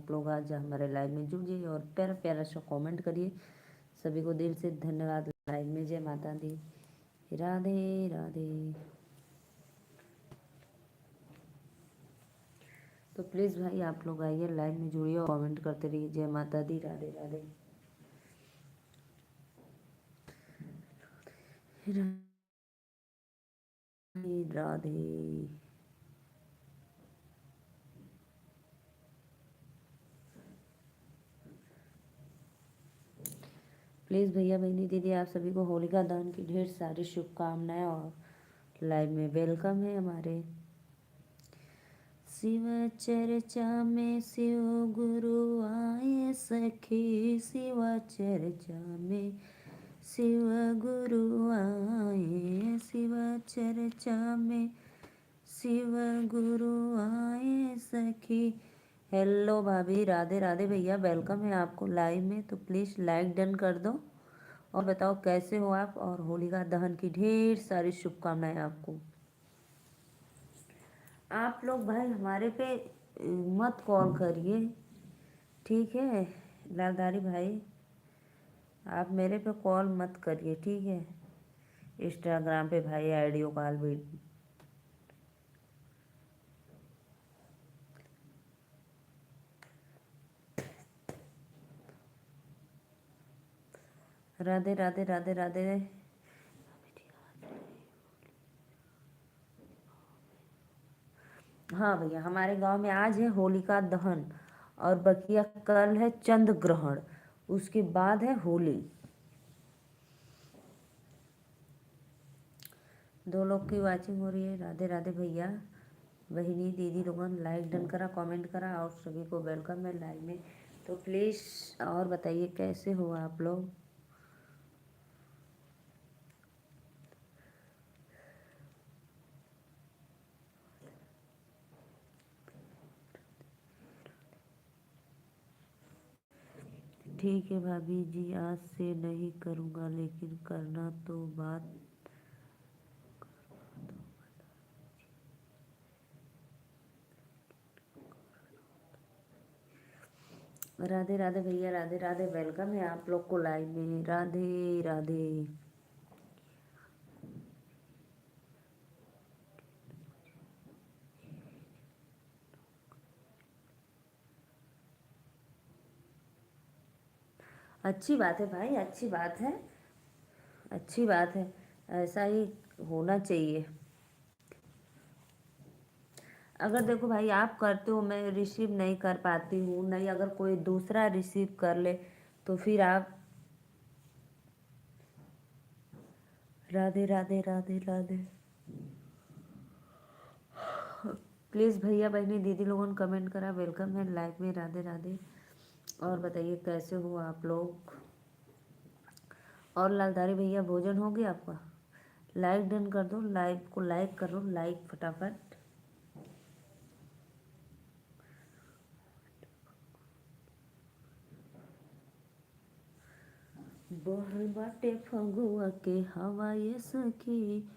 आप लोग आज हमारे लाइव में जुड़िए और प्यारा प्यारा सा कमेंट करिए। सभी को दिल से धन्यवाद। लाइव में जय माता दी, राधे राधे। तो प्लीज़ भाई आप लोग आइए, लाइव में जुड़िए और कमेंट करते रहिए। जय माता दी, राधे राधे, राधे राधे। प्लीज़ भैया बहनी दीदी आप सभी को होलिका दहन की ढेर सारी शुभकामनाएं और लाइव में वेलकम है हमारे। शिव चर्चा में शिव गुरु आए सखी, शिव चर्चा में शिव गुरु आए, शिव चर्चा में शिव गुरु आए सखी। हेलो भाभी, राधे राधे भैया, वेलकम है आपको लाइव में। तो प्लीज़ लाइक डन कर दो और बताओ कैसे हो आप, और होलिका दहन की ढेर सारी शुभकामनाएं आपको। आप लोग भाई हमारे पे मत कॉल करिए, ठीक है लालधारी भाई, आप मेरे पे कॉल मत करिए, ठीक है। इंस्टाग्राम पे भाई ऑडियो कॉल भी। राधे राधे राधे राधे। हाँ भैया, हमारे गांव में आज है होलिका दहन और बकिया कल है चंद्र ग्रहण, उसके बाद है होली। दो लोग की वाचिंग हो रही है। राधे राधे भैया बहिनी दीदी लोगन, लाइक डन करा, कमेंट करा और सभी को वेलकम है लाइव में। तो प्लीज़ और बताइए कैसे हो आप लोग। ठीक है भाभी जी, आज से नहीं करूँगा लेकिन करना तो बात। राधे राधे भैया, राधे राधे, वेलकम है आप लोग को लाइव में। राधे राधे। अच्छी बात है भाई, अच्छी बात है, अच्छी बात है, ऐसा ही होना चाहिए। अगर देखो भाई आप करते हो, मैं रिसीव नहीं कर पाती हूँ, नहीं अगर कोई दूसरा रिसीव कर ले तो फिर आप। राधे राधे राधे राधे। प्लीज़ भैया बहनी दीदी लोगों ने कमेंट करा, वेलकम है लाइव में। राधे राधे। और बताइए कैसे हो आप लोग। और लालधारी भैया भोजन हो गया आपका। लाइक डन कर दो, लाइव को लाइक करो, लाइक फटाफट। बहल बाटे फगुआ के हवा ये सखी,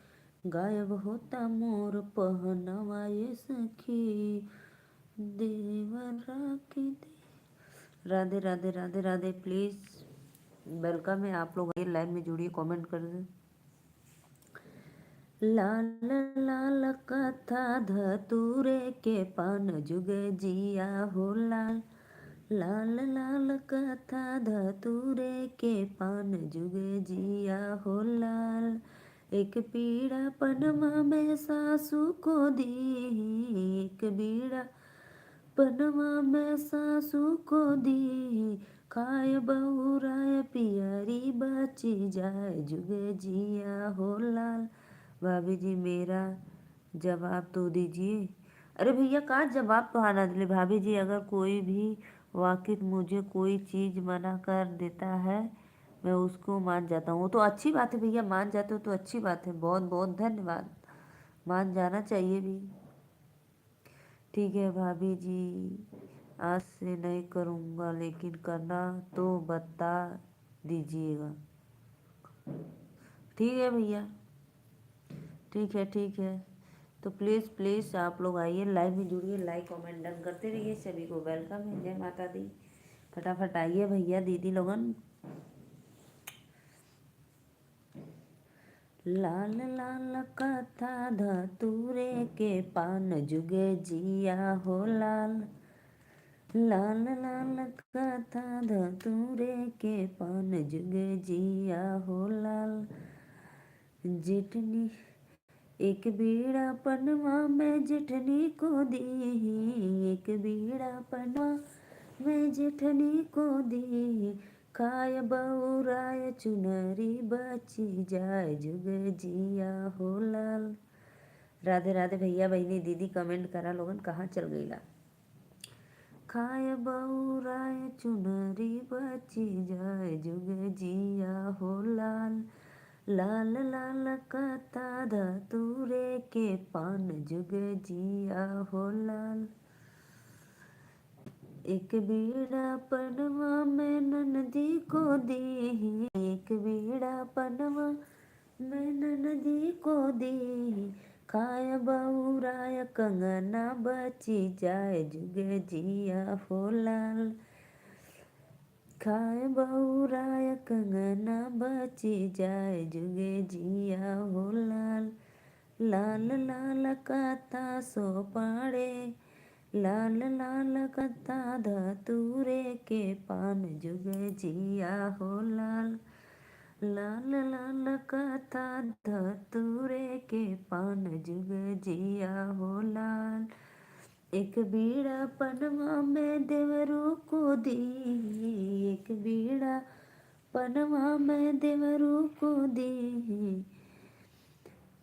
गायब होता मोर पहनवा ये सखी, देवरा के दे। राधे राधे राधे राधे। प्लीज़ वेलकम है आप लोग, लाइव में जुड़िए, कमेंट कर दें। लाल लाल कथा धतूरे के पान जुगे जिया हो लाल, लाल लाल कथा धतूरे के पान जुगे जिया हो लाल। एक पीड़ा पनमा में सासू को दी, एक बीड़ा पनमा में सासू को दी, खाए बहुराय पियरी बची जाए जुगे जिया हो लाल। भाभी जी मेरा जवाब तो दीजिए। अरे भैया कहाँ जवाब तो आना दिले भाभी जी, अगर कोई भी वाकिफ मुझे कोई चीज़ मना कर देता है मैं उसको मान जाता हूँ, तो अच्छी बात है भैया, मान जाते हो तो अच्छी बात है, बहुत बहुत धन्यवाद, मान जाना चाहिए भी। ठीक है भाभी जी, आज से नहीं करूँगा लेकिन करना तो बता दीजिएगा। ठीक है भैया, ठीक है ठीक है। तो प्लीज़ प्लीज़ आप लोग आइए, लाइव में जुड़िए, लाइक कमेंट डन करते रहिए। सभी को वेलकम है, जय माता दी। फटाफट आइए भैया दीदी लोगन। लाल लाल कथा धतूरे के पान जुगे जिया हो लाल। लाल लाल कथा धतूरे के पान जुगे जिया हो लाल। जेठनी एक बीड़ा पनवा में जेठनी को दी, एक बीड़ा पनवा में जेठनी को दी। खाय बउराय चुनरी बची जाए जुग जिया हो लाल। राधे राधे भैया बहनी दीदी कमेंट करा लोगन, कहाँ चल गई ला। खाय बउराय चुनरी बची जाए जुग जिया हो लाल। लाल लाल कथा धतूरे के पान जुग जिया हो लाल। एक बीड़ा पनवा में ननदी को दी, एक बीड़ा पनवा में ननदी को दी। खाय बउराय कंगना बची जाए जुग जिया हो लाल। खाय बउराय कंगना बची जाए जुगे जिया हो लाल। लाल लाल कथा सो पाड़े, लाल लाल कथा धतूरे के पान जुग जिया हो लाल। लाल लाल कथा धतूरे के पान जुग जिया हो लाल। एक बीड़ा पनवा में देवरू को दी, एक बीड़ा पनवा में देवरू को दी।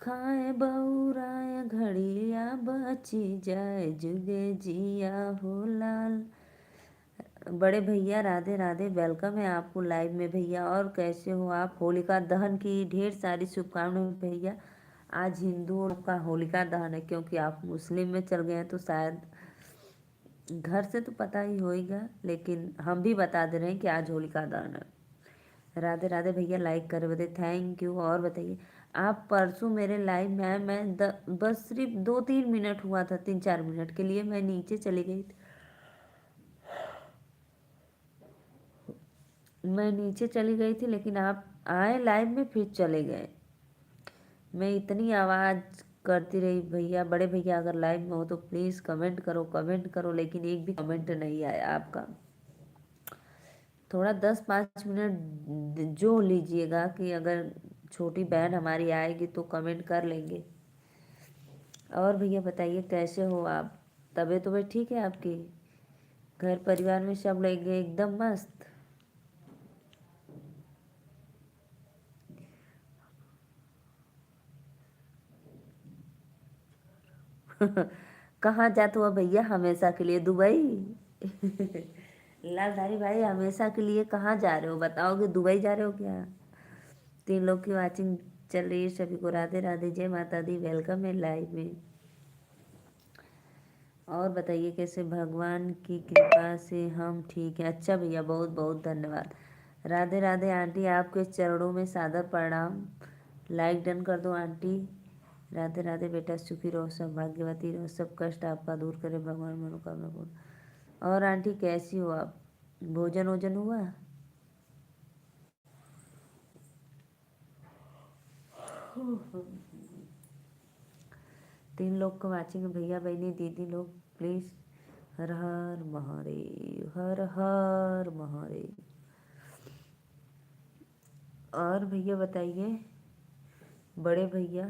खाए बउराय घड़िया बची जाए जुगे जिया हो लाल। बड़े भैया राधे राधे, वेलकम है आपको लाइव में भैया। और कैसे हो आप? होलिका दहन की ढेर सारी शुभकामनाएं भैया। आज हिंदुओं का होलिका दहन है, क्योंकि आप मुस्लिम में चल गए हैं तो शायद घर से तो पता ही होएगा, लेकिन हम भी बता दे रहे हैं कि आज होलिका दहन है। राधे राधे भैया, लाइक करे बता, थैंक यू। और बताइए, आप परसों मेरे लाइव में आए, मैं बस सिर्फ 2-3 मिनट हुआ था, 3-4 मिनट के लिए मैं नीचे चली गई थी। मैं नीचे चली गई थी, लेकिन आप आए लाइव में फिर चले गए। मैं इतनी आवाज़ करती रही भैया। बड़े भैया अगर लाइव में हो तो प्लीज़ कमेंट करो, कमेंट करो, लेकिन एक भी कमेंट नहीं आया आपका। थोड़ा 10-5 मिनट जो लीजिएगा कि अगर छोटी बहन हमारी आएगी तो कमेंट कर लेंगे। और भैया बताइए कैसे हो आप? तबीयत तो ठीक है आपकी? घर परिवार में सब लोग एकदम मस्त? कहाँ जाते हो भैया हमेशा के लिए? दुबई? लालधारी भाई हमेशा के लिए कहाँ जा रहे हो? बताओगे दुबई जा रहे हो क्या? 3 लोग की वाचिंग चल रही है। सभी को राधे राधे, जय माता दी, वेलकम है लाइव में। और बताइए कैसे? भगवान की कृपा से हम ठीक हैं। अच्छा भैया, बहुत बहुत धन्यवाद। राधे राधे आंटी, आपके चरणों में सादर प्रणाम। लाइक डन कर दो आंटी। राधे राधे बेटा, सुखी रहो, सब भाग्यवती रहो, सब कष्ट आपका दूर करे भगवान, मनोकामना पूर्ण। और आंटी कैसी हो आप? भोजन वोजन हुआ? 3 लोग को वाचिंग भैया बहनी दीदी लोग, प्लीज़। हर हर महादेव, हर हर महादेव। और भैया बताइए बड़े भैया।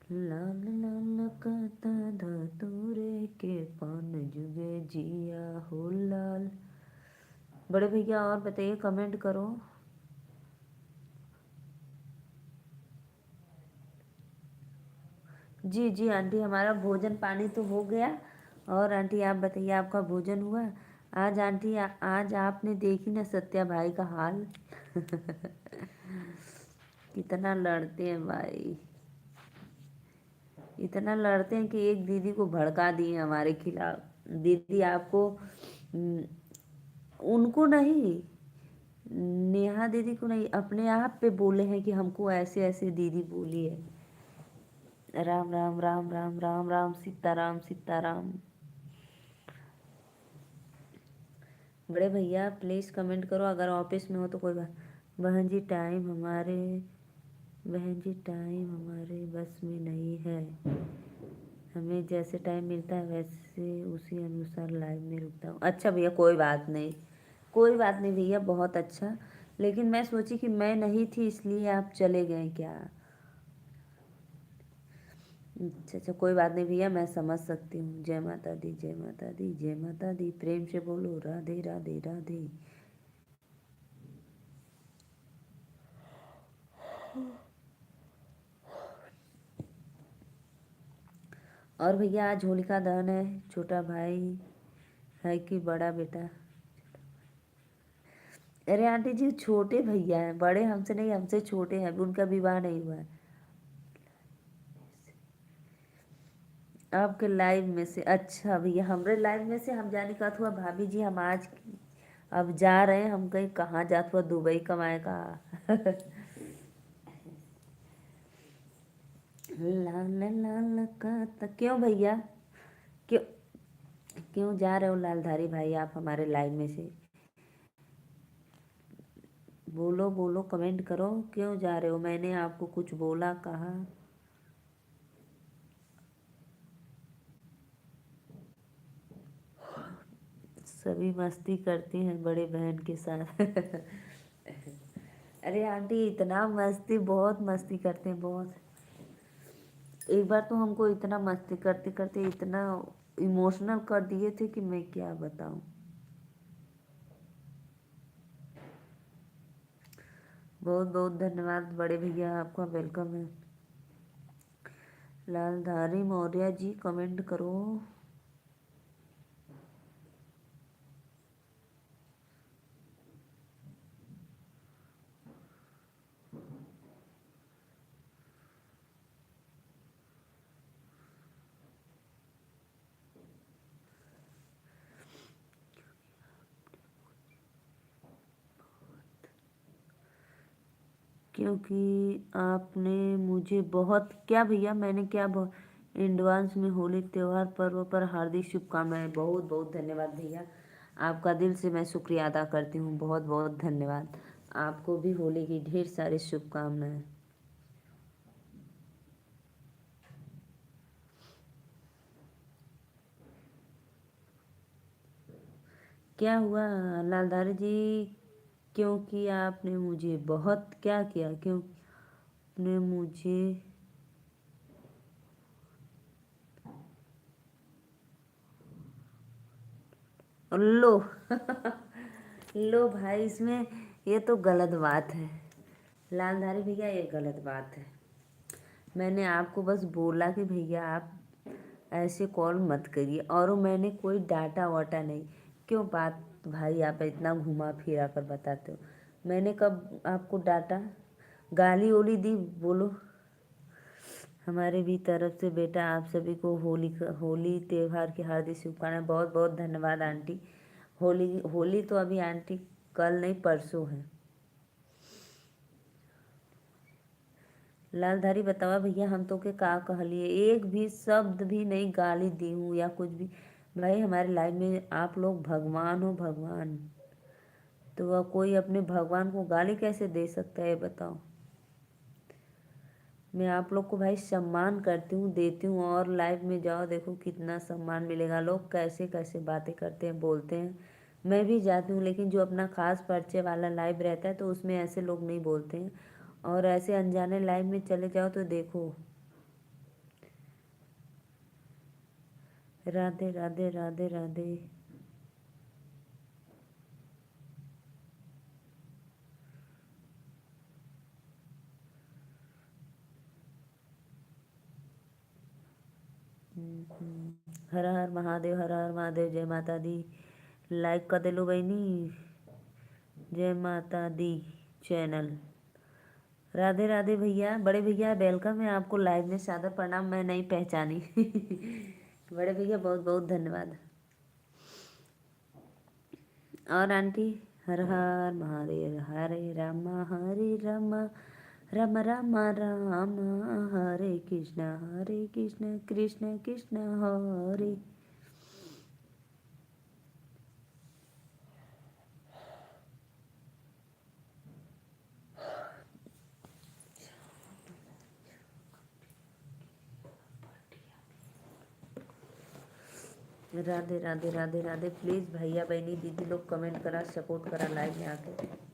लाल लाल कता धतूरे के पान जुगे जिया हो लाल। बड़े भैया और बताइए, कमेंट करो। जी जी आंटी, हमारा भोजन पानी तो हो गया। और आंटी आप बताइए, आपका भोजन हुआ? आज आंटी आज आपने देखी ना सत्या भाई का हाल। कितना लड़ते हैं भाई, इतना लड़ते हैं कि एक दीदी को भड़का दिए हमारे खिलाफ। दीदी आपको उनको नहीं, नेहा दीदी को नहीं, अपने आप पे बोले हैं कि हमको ऐसे ऐसे दीदी बोली है। राम राम राम राम राम राम सीताराम सीताराम। बड़े भैया प्लीज़ कमेंट करो, अगर ऑफिस में हो तो कोई बात। बहन जी टाइम हमारे बहन जी टाइम हमारे बस में नहीं है, हमें जैसे टाइम मिलता है वैसे उसी अनुसार लाइव में रुकता हूँ। अच्छा भैया कोई बात नहीं, कोई बात नहीं भैया, बहुत अच्छा। लेकिन मैं सोची कि मैं नहीं थी इसलिए आप चले गए क्या। अच्छा अच्छा कोई बात नहीं भैया, मैं समझ सकती हूँ। जय माता दी जय माता दी जय माता दी, प्रेम से बोलो राधे राधे राधे। और भैया आज होलिका दहन है, छोटा भाई है कि बड़ा बेटा। अरे आंटी जी छोटे भैया हैं, बड़े हमसे नहीं, हमसे छोटे हैं, अभी उनका विवाह नहीं हुआ है। आपके लाइव में से, अच्छा भैया हमारे लाइव में से हम जाने का हुआ भाभी जी, हम आज अब जा रहे हैं, हम कहीं कहाँ जात हुआ, दुबई कमाए का। लाल लाल का क्यों भैया, क्यों क्यों जा रहे हो लालधारी भाई आप हमारे लाइव में से। बोलो बोलो कमेंट करो, क्यों जा रहे हो, मैंने आपको कुछ बोला कहा। सभी मस्ती करती हैं बड़े बहन के साथ। अरे आंटी इतना मस्ती, बहुत मस्ती करते हैं बहुत। एक बार तो हमको इतना मस्ती करते करते इतना इमोशनल कर दिए थे कि मैं क्या बताऊं। बहुत बहुत धन्यवाद बड़े भैया, आपका वेलकम है। लालधारी मौर्य जी कमेंट करो। क्योंकि आपने मुझे बहुत क्या भैया, मैंने क्या बहुत एडवांस में होली त्यौहार पर्व पर हार्दिक शुभकामनाएं। बहुत बहुत धन्यवाद भैया, आपका दिल से मैं शुक्रिया अदा करती हूँ, बहुत बहुत धन्यवाद। आपको भी होली की ढेर सारी शुभकामनाएं। क्या हुआ लालधारी जी, क्योंकि आपने मुझे बहुत क्या किया, क्यों आपने मुझे। लो लो भाई, इसमें ये तो गलत बात है लालधारी भैया, ये गलत बात है। मैंने आपको बस बोला कि भैया आप ऐसे कॉल मत करिए, और मैंने कोई डाटा वाटा नहीं। क्यों बात भाई आप इतना घुमा फिरा कर बताते हो, मैंने कब आपको डाटा गाली ओली दी बोलो। हमारे भी तरफ से बेटा आप सभी को होली त्यौहार की हार्दिक शुभकामनाएं। बहुत बहुत धन्यवाद आंटी। होली होली तो अभी आंटी कल नहीं परसों है। लालधारी बतावा भैया हम तो के का कहलिए, एक भी शब्द भी नहीं गाली दी हूँ या कुछ भी। भाई हमारे लाइफ में आप लोग भगवान हो, भगवान। तो वह कोई अपने भगवान को गाली कैसे दे सकता है ये बताओ। मैं आप लोग को भाई सम्मान करती हूँ, देती हूँ, और लाइव में जाओ देखो कितना सम्मान मिलेगा। लोग कैसे कैसे बातें करते हैं, बोलते हैं। मैं भी जाती हूँ, लेकिन जो अपना खास परिचय वाला लाइव रहता है तो उसमें ऐसे लोग नहीं बोलते हैं, और ऐसे अनजाने लाइव में चले जाओ तो देखो। राधे राधे राधे राधे। हर हर महादेव, हर हर महादेव, जय माता दी। लाइक कर दे लो बहनी, जय माता दी चैनल। राधे राधे भैया, बड़े भैया वेलकम है आपको लाइव में, सादर प्रणाम, मैं नहीं पहचानी। बड़े भैया बहुत बहुत धन्यवाद। और aunty, her her Mahadev, Hare Rama Ram Ram Ram, Hare Krishna Krishna Krishna Hare. Radhe Radhe Radhe Radhe. Please भैया बहनी दीदी लोग कमेंट करा, सपोर्ट करा लाइव में आके।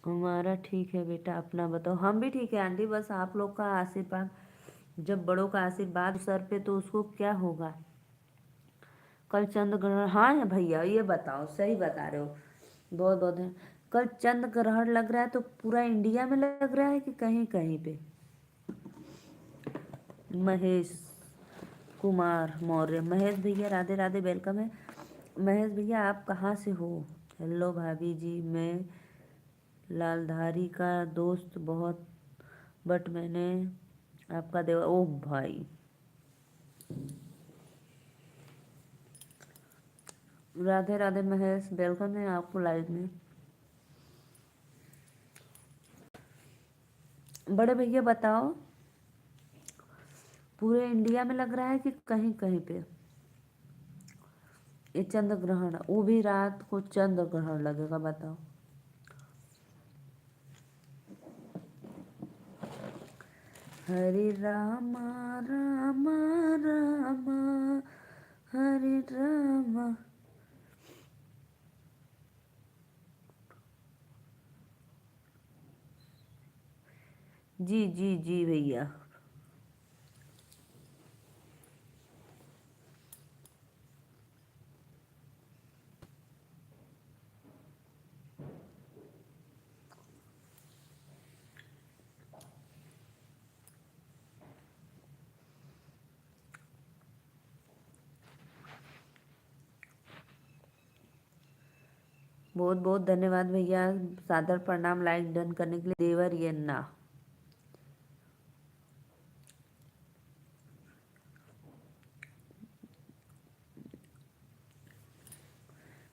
हमारा ठीक है बेटा, अपना बताओ। हम भी ठीक है आंटी, बस आप लोग का आशीर्वाद, जब बड़ों का आशीर्वाद सर पे तो उसको क्या होगा। कल चंद्र ग्रहण, हाँ भैया ये बताओ, सही बता रहे हो, बहुत बहुत है। कल चंद्र ग्रहण लग रहा है तो पूरा इंडिया में लग रहा है कि कहीं कहीं पे। महेश कुमार मौर्य, महेश भैया राधे राधे, वेलकम है। महेश भैया आप कहाँ से हो? हेलो भाभी जी, मैं लालधारी का दोस्त बहुत, बट मैंने आपका देवा, ओह भाई। राधे राधे महेश, वेलकम है आपको लाइव में। बड़े भैया बताओ, पूरे इंडिया में लग रहा है कि कहीं कहीं पे ये चंद्र ग्रहण, वो भी रात को चंद्र ग्रहण लगेगा, बताओ। हरे रामा रामा रामा, हरे रामा। जी जी जी भैया। बहुत बहुत धन्यवाद भैया, सादर प्रणाम लाइक डन करने के लिए। देवर ये ना,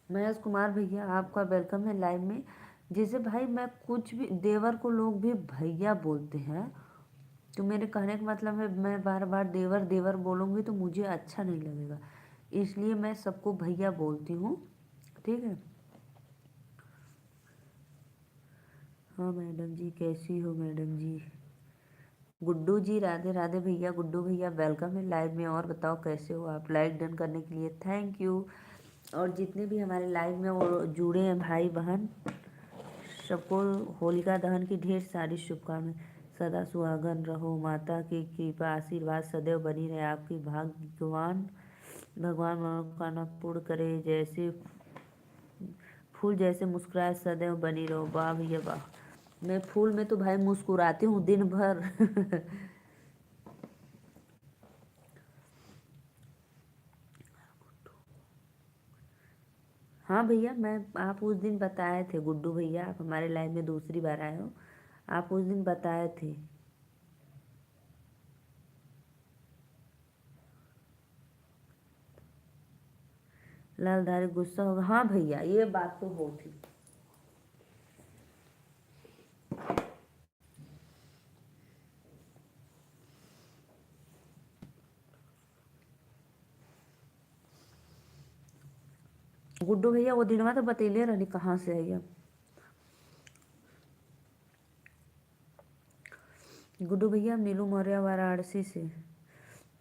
महेश कुमार भैया आपका वेलकम है लाइव में। जैसे भाई मैं कुछ भी, देवर को लोग भी भैया बोलते हैं, तो मेरे कहने का मतलब है मैं बार बार देवर देवर बोलूँगी तो मुझे अच्छा नहीं लगेगा, इसलिए मैं सबको भैया बोलती हूँ, ठीक है। हाँ मैडम जी, कैसी हो मैडम जी? गुड्डू जी राधे राधे भैया, गुड्डू भैया वेलकम है लाइव में। और बताओ कैसे हो आप? लाइक डन करने के लिए थैंक यू। और जितने भी हमारे लाइव में वो जुड़े हैं भाई बहन, सबको होलिका दहन की ढेर सारी शुभकामनाएं। सदा सुहागन रहो, माता की कृपा आशीर्वाद सदैव बनी रहे आपकी, भाग्यवान भगवान मनोकामना पूर्ण करे, जैसे फूल जैसे मुस्कुराए सदैव बनी रहो। वाह भैया वाह, मैं फूल में तो भाई मुस्कुराती हूँ दिन भर। हाँ भैया, मैं, आप उस दिन बताए थे गुड्डू भैया, आप हमारे लाइव में दूसरी बार आए हो, आप उस दिन बताए थे। लालधारी गुस्सा होगा, हाँ भैया ये बात तो हो थी। गुड्डू भैया वो दिन तो बतेले रहनी कहाँ से आई। गुड्डू भैया नीलू मौर्य वाराणसी से।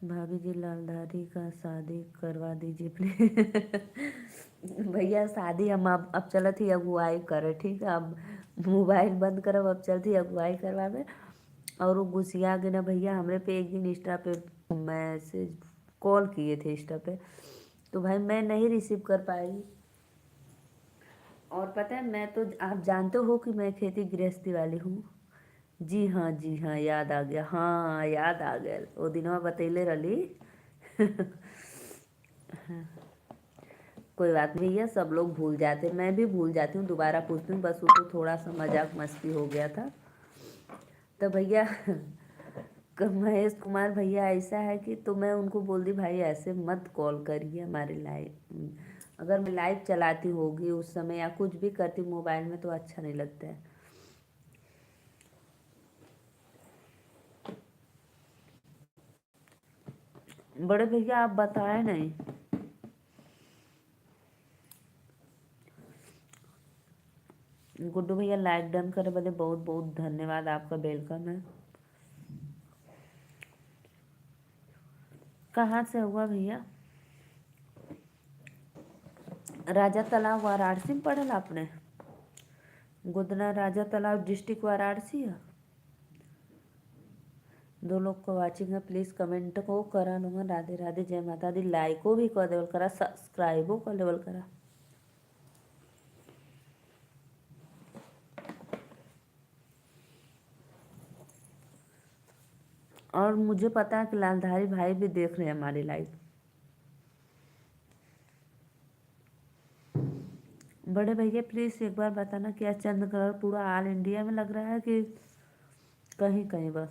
भाभी जी लालधारी का शादी करवा दीजिए प्लीज। भैया शादी हम अब चलत ही अगुवाई करे, ठीक है, अब मोबाइल बंद करब, अब चलती अगुवाई करवावे। और वो गुस्सिया गए ना भैया हमरे पे, एक दिन इंस्टा पे मैसेज कॉल किए थे इंस्टा पे, तो भाई मैं नहीं रिसीव कर पाई। और पता है मैं तो, आप जानते हो कि मैं खेती गृहस्थी वाली हूँ, जी हाँ, याद आ गया, हाँ याद आ गया, वो दिनवा बतैले रही। कोई बात नहीं भैया, सब लोग भूल जाते, मैं भी भूल जाती हूँ, दोबारा पूछती हूँ, बस वो तो थोड़ा सा मजाक मस्ती हो गया था। तो भैया महेश कुमार भैया ऐसा है कि, तो मैं उनको बोल दी भाई ऐसे मत कॉल करिए हमारे लाइव, अगर मैं लाइव चलाती होगी उस समय या कुछ भी करती मोबाइल में तो अच्छा नहीं लगता है। बड़े भैया आप बताए नहीं। गुड्डू भैया लाइक डन करे बदे बहुत बहुत धन्यवाद, आपका वेलकम है। कहाँ से हुआ भैया? राजा तालाब वाराणसी में पढ़ल आपने? गोदना राजा तालाब डिस्ट्रिक्ट वाराणसी है। दो लोग को वाचिंग है, प्लीज कमेंट को करा लूँगा, राधे राधे, जय माता दी, लाइको भी कर देवल करा, सब्सक्राइबो कर लेवल करा। और मुझे पता है कि लालधारी भाई भी देख रहे हैं हमारी लाइव। बड़े भैया प्लीज़ एक बार बताना, क्या चंद्रगढ़ पूरा ऑल इंडिया में लग रहा है कि कहीं कहीं बस?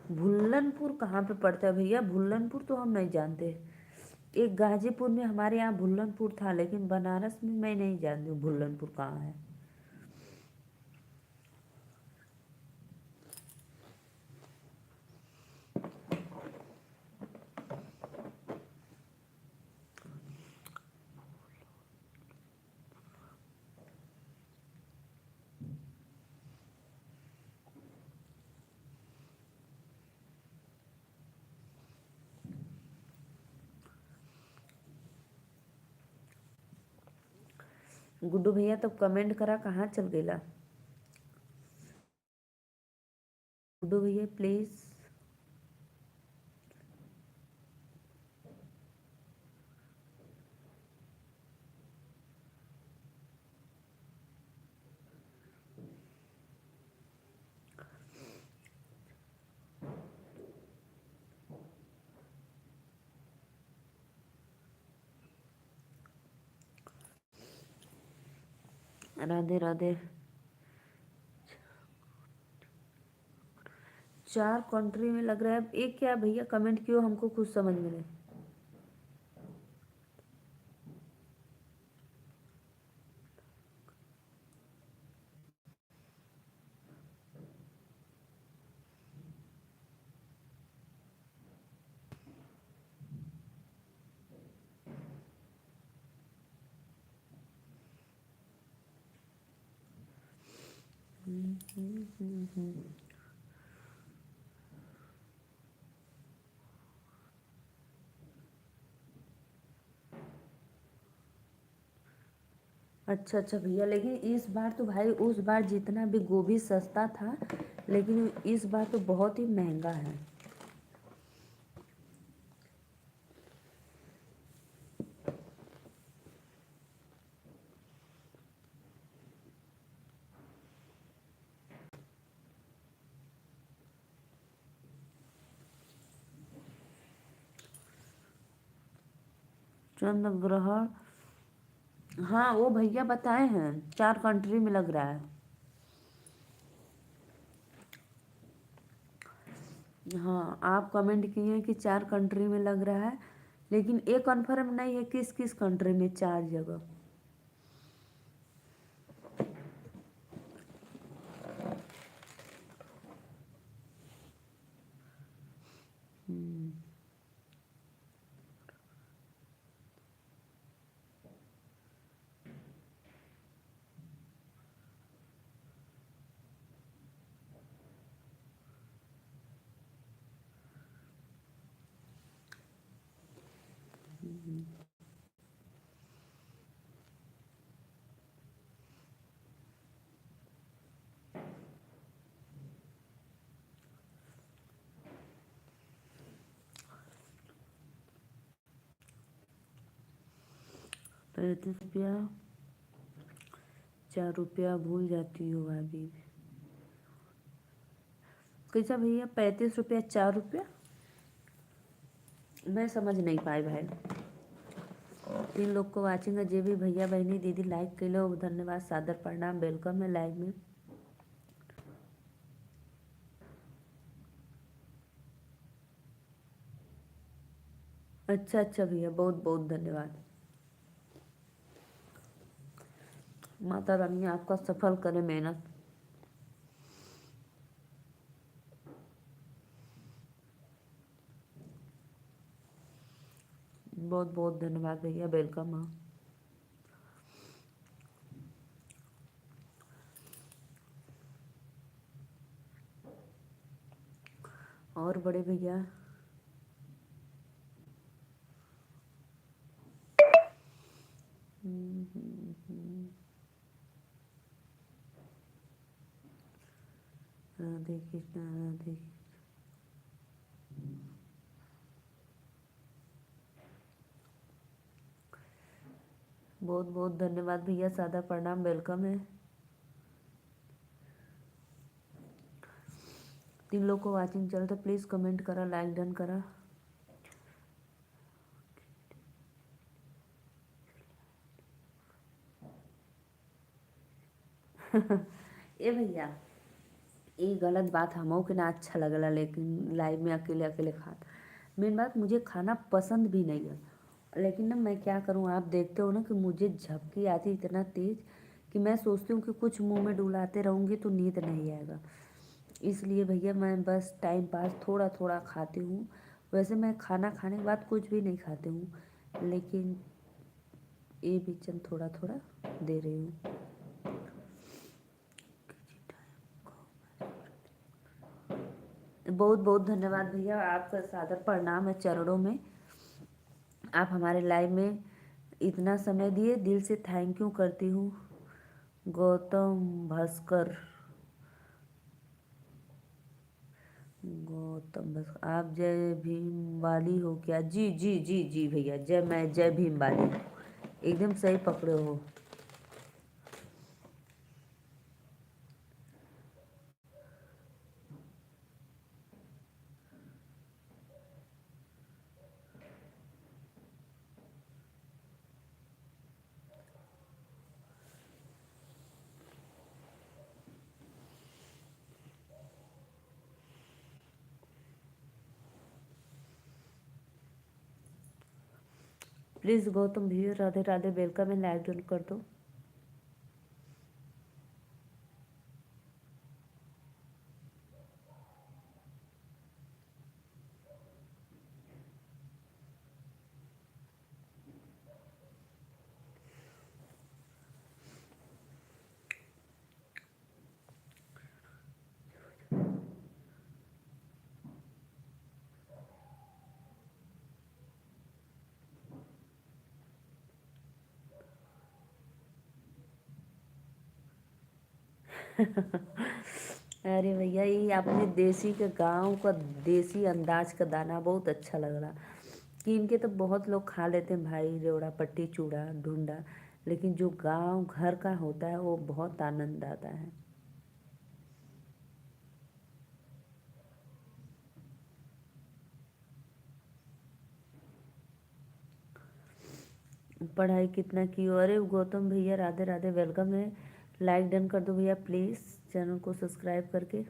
भुल्लनपुर कहाँ पे पड़ता है भैया? भुल्लनपुर तो हम नहीं जानते। एक गाजीपुर में हमारे यहाँ भुल्लनपुर था, लेकिन बनारस में मैं नहीं जानती हूँ भुल्लनपुर कहाँ है। गुड्डू भैया तब कमेंट करा कहाँ चल गईला? गुड्डू भैया प्लीज़। राधे राधे। 4 कंट्री में लग रहा है, एक क्या भैया कमेंट क्यों, हमको कुछ समझ में नहीं। अच्छा अच्छा भैया, लेकिन इस बार तो भाई उस बार जितना भी गोभी सस्ता था, लेकिन इस बार तो बहुत ही महंगा है। चंद्र ग्रहण, हाँ वो भैया बताए हैं 4 कंट्री में लग रहा है। हाँ आप कमेंट किए हैं कि 4 कंट्री में लग रहा है, लेकिन ये कन्फर्म नहीं है किस किस कंट्री में 4 जगह। ₹35 ₹4 भूल जाती हो भाभी। कैसा भैया, ₹35 ₹4? मैं समझ नहीं पाई भाई। 3 लोग को वाचिंग है, जे भी भैया बहनी दीदी लाइक कैलो धन्यवाद, सादर प्रणाम, वेलकम है लाइव में। अच्छा अच्छा भैया, बहुत बहुत धन्यवाद। माता रानी आपका सफल करे मेहनत। बहुत बहुत धन्यवाद भैया, वेलकम है। और बड़े भैया राधे कृष्णा राधे। बहुत बहुत धन्यवाद भैया, सादा प्रणाम, वेलकम है। 3 लोग को वाचिंग चल तो प्लीज़ कमेंट करा, लाइक डन करा। ए भैया, ये गलत बात हमो के ना अच्छा लगला, लेकिन लाइव में अकेले अकेले खात। मेन बात, मुझे खाना पसंद भी नहीं है, लेकिन ना मैं क्या करूँ, आप देखते हो ना कि मुझे झपकी आती इतना तेज़ कि मैं सोचती हूँ कि कुछ मुंह में डुलाते रहूँगी तो नींद नहीं आएगा। इसलिए भैया मैं बस टाइम पास थोड़ा थोड़ा खाती हूँ। वैसे मैं खाना खाने के बाद कुछ भी नहीं खाती हूँ, लेकिन ये बीचन थोड़ा थोड़ा दे रही हूँ। बहुत बहुत धन्यवाद भैया, आपका सादर प्रणाम है चरणों में। आप हमारे लाइव में इतना समय दिए, दिल से थैंक यू करती हूँ। गौतम भास्कर, गौतम भास्कर, आप जय भीम वाली हो क्या? जी जी जी जी भैया, मैं जय भीम वाली हूँ, एकदम सही पकड़े हो। प्लीज़ गौतम भैया राधे राधे, वेलकम है, लाइक डन कर दो। अरे भैया, ये आपने देसी के गांव का देसी अंदाज का दाना बहुत अच्छा लग रहा। कि इनके तो बहुत लोग खा लेते हैं भाई, रेवड़ा पट्टी चूड़ा ढूंढा, लेकिन जो गांव घर का होता है वो बहुत आनंद आता है। पढ़ाई कितना की हो? अरे गौतम भैया राधे राधे, वेलकम है, लाइक डन कर दो भैया प्लीज़, चैनल को सब्सक्राइब करके।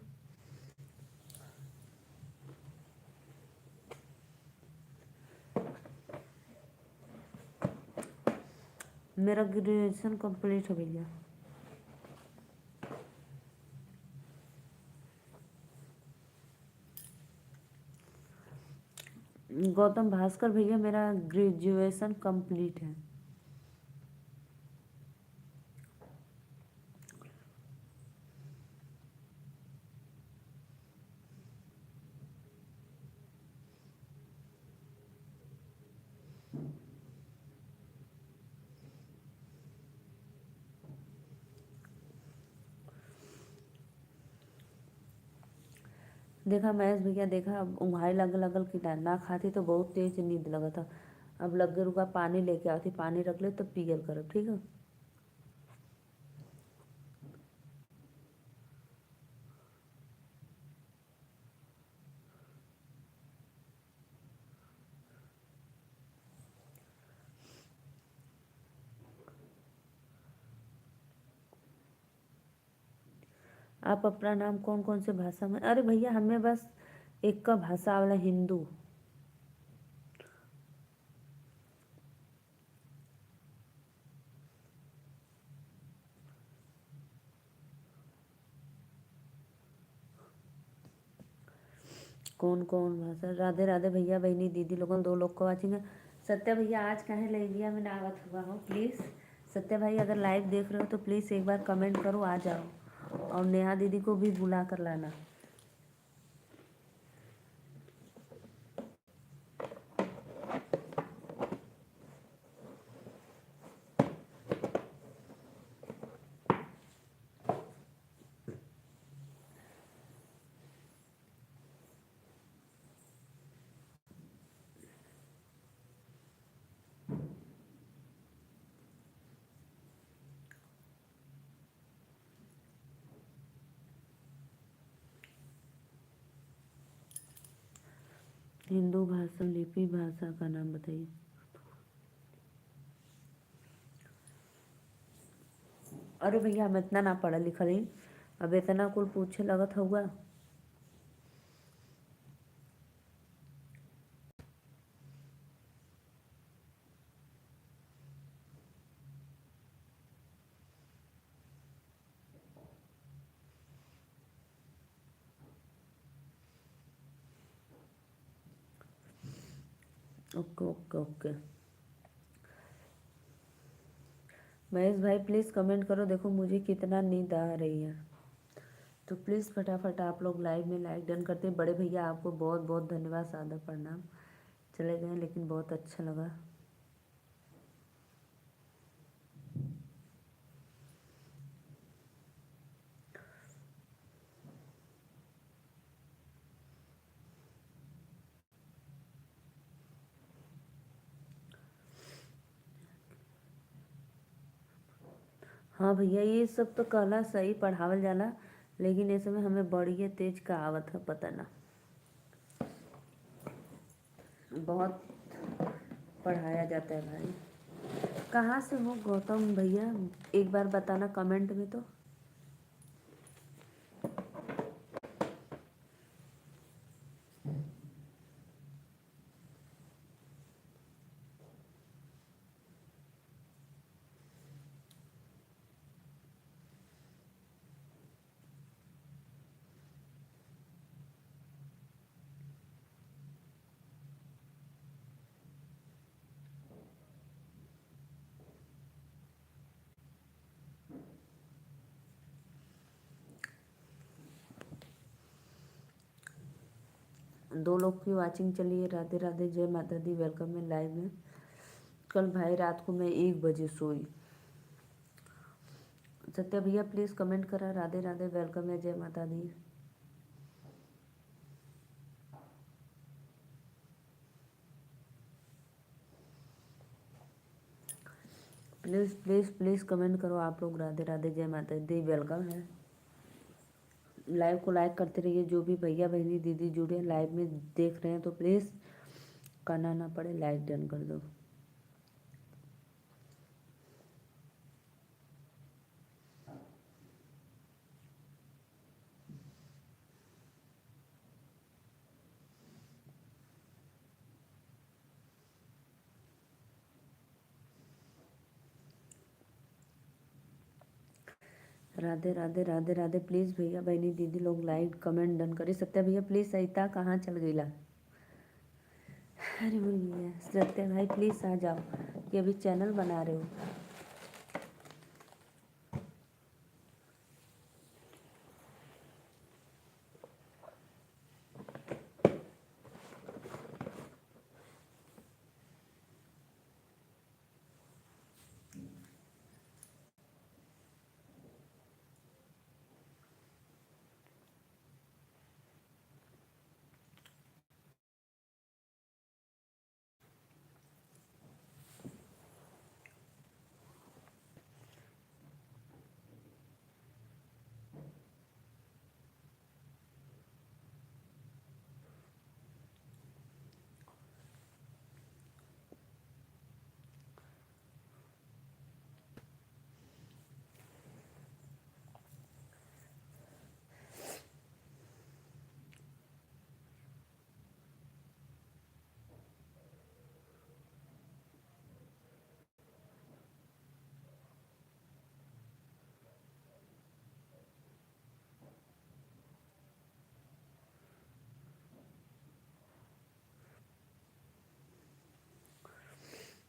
मेरा ग्रेजुएशन कंप्लीट है भैया। गौतम भास्कर भैया, मेरा ग्रेजुएशन कंप्लीट है। देखा महेश भैया, देखा, उंघाई लगल लगल कि ना खाती तो बहुत तेज नींद लगा था। अब लगे रुका पानी लेके आती, पानी रख ले तब पियल करब, ठीक है। आप अपना नाम कौन कौन से भाषा में, अरे भैया हमें बस एक का भाषा वाला हिंदू। कौन कौन भाषा, राधे राधे भैया बहनी दीदी लोगन, 2 लोग को वाचिंग। सत्या भैया आज कहाँ ले लिया मैं आवत हुआ हूँ, प्लीज़ सत्या भाई अगर लाइव देख रहे हो तो प्लीज़ एक बार कमेंट करो, आ जाओ। और नेहा दीदी को भी बुला कर लाना। हिंदू भाषा लिपि भाषा का नाम बताइए। अरे भैया हम इतना ना पढ़ा लिखा रही, अब इतना कुल पूछे लगत होगा। Okay okay okay. महेश भाई प्लीज़ कमेंट करो, देखो मुझे कितना नींद आ रही है। तो प्लीज़ फटाफट आप लोग लाइव में लाइक डन करते हैं। बड़े भैया आपको बहुत बहुत धन्यवाद, सादर प्रणाम। चले गए लेकिन बहुत अच्छा लगा। हाँ भैया ये सब तो कहला सही पढ़ावल जाला, लेकिन इस समय हमें बड़ी तेज का आवत है, पता ना बहुत पढ़ाया जाता है भाई। कहाँ से हो गौतम भैया, एक बार बताना कमेंट में तो। दो लोग की वाचिंग चली है, राधे राधे जय माता दी, वेलकम है लाइव में। कल भाई रात को मैं 1 बजे सोई। सत्या भैया प्लीज़ कमेंट करा, राधे राधे वेलकम है जय माता दी। प्लीज़ प्लीज़ प्लीज़ कमेंट करो आप लोग, राधे राधे जय माता दी वेलकम है। लाइव को लाइक करते रहिए, जो भी भैया बहनी दीदी जुड़े लाइव में देख रहे हैं तो प्लीज़ करना ना पड़े लाइक डन कर दो। राधे राधे राधे राधे। प्लीज़ भैया बहनी दीदी लोग लाइक कमेंट डन करिए। सत्या भैया प्लीज़ सहिता कहाँ चल गईला। अरे भैया सत्या भाई प्लीज़ आ जाओ कि अभी चैनल बना रहे हो।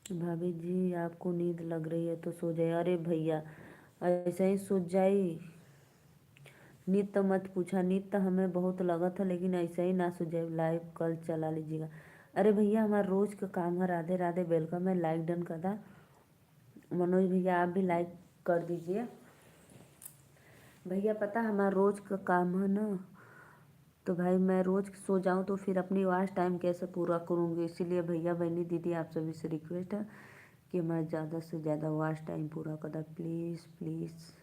भाभी जी आपको नींद लग रही है तो सो जाए। अरे भैया ऐसे ही सो जाई। नींद तो मत पूछा, नींद तो हमें बहुत लगा था, लेकिन ऐसे ही ना सो जाए। लाइव कल चला लीजिएगा। अरे भैया हमारा रोज का काम है। राधे राधे, वेलकम है। लाइक डन कर दा। मनोज भैया आप भी लाइक कर दीजिए। भैया पता हमारा रोज का काम है ना, तो भाई मैं रोज सो जाऊं तो फिर अपनी वॉच टाइम कैसे पूरा करूंगी। इसीलिए भैया बहनी दीदी आप सभी से रिक्वेस्ट है कि मैं ज़्यादा से ज़्यादा वॉच टाइम पूरा कर दा, प्लीज़ प्लीज़।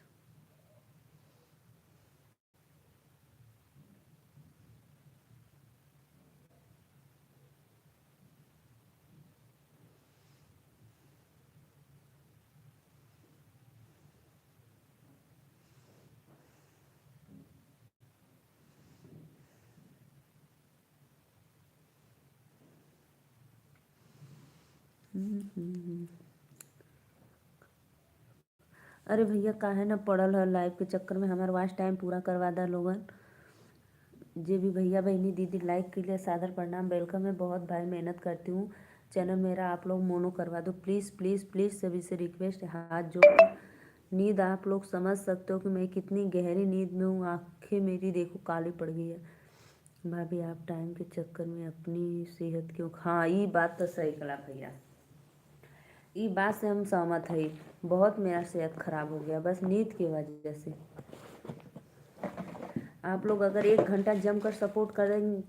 अरे भैया काहे ना पड़ल है लाइव के चक्कर में, हमारे वॉच टाइम पूरा करवा दा लोगन। जे भी भैया बहनी दीदी लाइक के लिए सादर प्रणाम, वेलकम है। बहुत भाई मेहनत करती हूँ, चैनल मेरा आप लोग मोनो करवा दो प्लीज़ प्लीज़ प्लीज़। सभी से रिक्वेस्ट है, हाथ जोड़ के। नींद आप लोग समझ सकते हो कि मैं कितनी गहरी नींद में हूँ। आँखें मेरी देखो काली पड़ गई है। भाभी आप टाइम के चक्कर में अपनी सेहत क्यों। हाँ ये बात तो सही कला भैया, ये बात से हम सहमत है। बहुत मेरा सेहत खराब हो गया बस नींद की वजह से। आप लोग अगर 1 घंटा जम कर सपोर्ट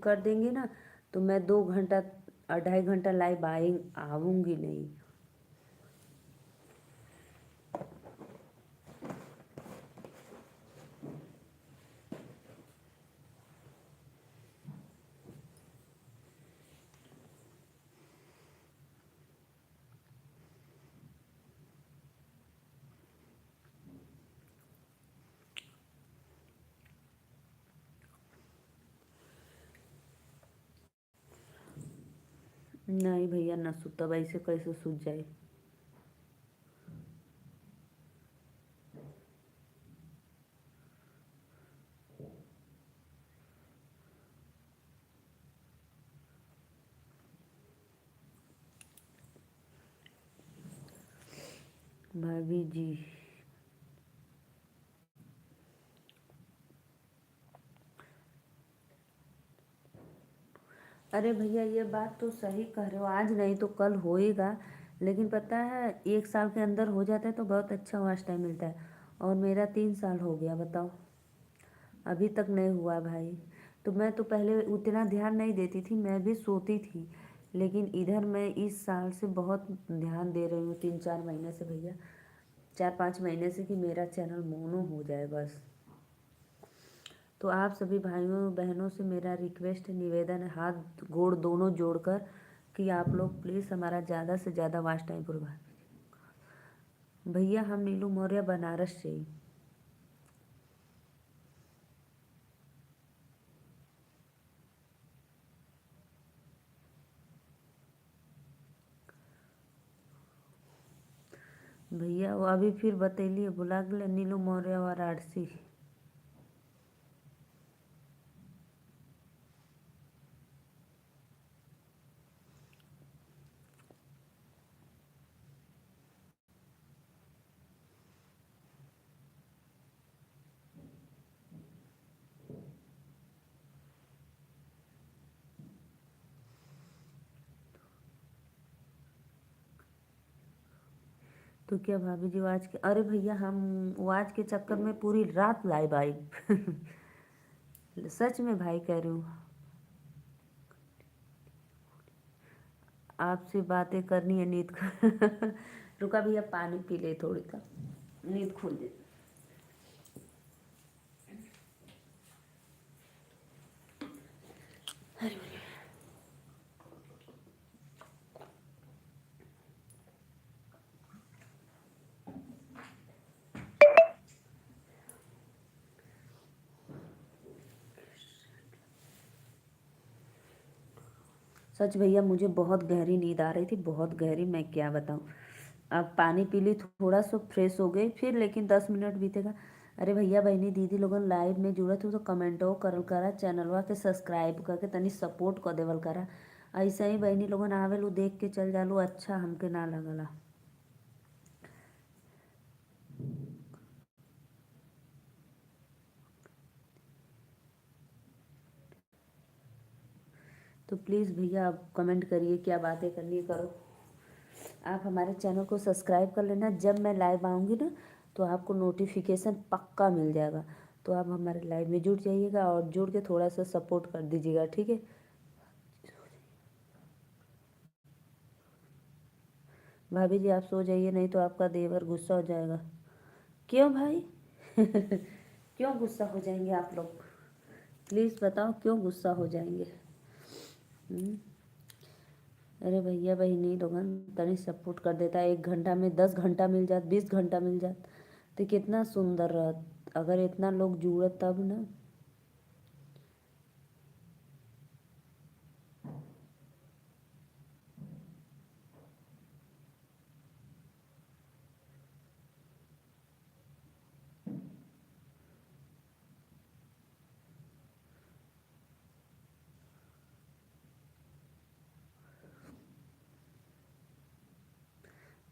कर देंगे ना, तो मैं 2 घंटा 2.5 घंटा लाइव आऊँगी नहीं। नहीं भैया ना सुतब, ऐसे कैसे सूझ जाए। भाभी जी अरे भैया ये बात तो सही कह रहे हो, आज नहीं तो कल होएगा। लेकिन पता है 1 साल के अंदर हो जाता है तो बहुत अच्छा वॉच टाइम मिलता है। और मेरा 3 साल हो गया बताओ, अभी तक नहीं हुआ भाई। तो मैं तो पहले उतना ध्यान नहीं देती थी, मैं भी सोती थी। लेकिन इधर मैं इस साल से बहुत ध्यान दे रही हूँ, 3-4 महीने से भैया, 4-5 महीने से, कि मेरा चैनल मोनो हो जाए बस। तो आप सभी भाइयों बहनों से मेरा रिक्वेस्ट निवेदन है, हाथ गोड़ दोनों जोड़कर, कि आप लोग प्लीज़ हमारा ज़्यादा से ज़्यादा वॉच टाइम पूरा। भैया हम नीलू मौर्य बनारस से ही। भैया वो अभी फिर बतैलिए बुला गए नीलू मौर्य वाराणसी। तो क्या भाभी जी आज के, अरे भैया हम आज के चक्कर में पूरी रात लाइव आई। सच में भाई कह रही हूँ, आपसे बातें करनी है नींद को। रुका भैया पानी पी ले थोड़ी सा, नींद खुल जाए। सच भैया मुझे बहुत गहरी नींद आ रही थी, बहुत गहरी, मैं क्या बताऊँ। अब पानी पी ली, थोड़ा सा फ्रेश हो गई फिर, लेकिन 10 मिनट बीतेगा। अरे भैया बहनी दीदी लोगन लाइव में जुड़त हो तो कमेंटो करल करा, चैनलवा के सब्सक्राइब करके तनी सपोर्ट कर देवल करा। ऐसा ही बहनी लोगन आवेलू देख के चल जालू, अच्छा हमके ना लगला। तो प्लीज़ भैया आप कमेंट करिए, क्या बातें करनी है करो। आप हमारे चैनल को सब्सक्राइब कर लेना, जब मैं लाइव आऊँगी ना तो आपको नोटिफिकेशन पक्का मिल जाएगा। तो आप हमारे लाइव में जुड़ जाइएगा और जुड़ के थोड़ा सा सपोर्ट कर दीजिएगा, ठीक है। भाभी जी आप सो जाइए, नहीं तो आपका देवर गुस्सा हो जाएगा। क्यों भाई? क्यों गुस्सा हो जाएंगे आप लोग? प्लीज़ बताओ क्यों गुस्सा हो जाएंगे? हम्म? अरे भैया बहनी लोगन तनी सपोर्ट कर देता, 1 घंटा में 10 घंटा मिल जात, 20 घंटा मिल जात तो कितना सुंदर रहत। अगर इतना लोग जुड़त तब ना।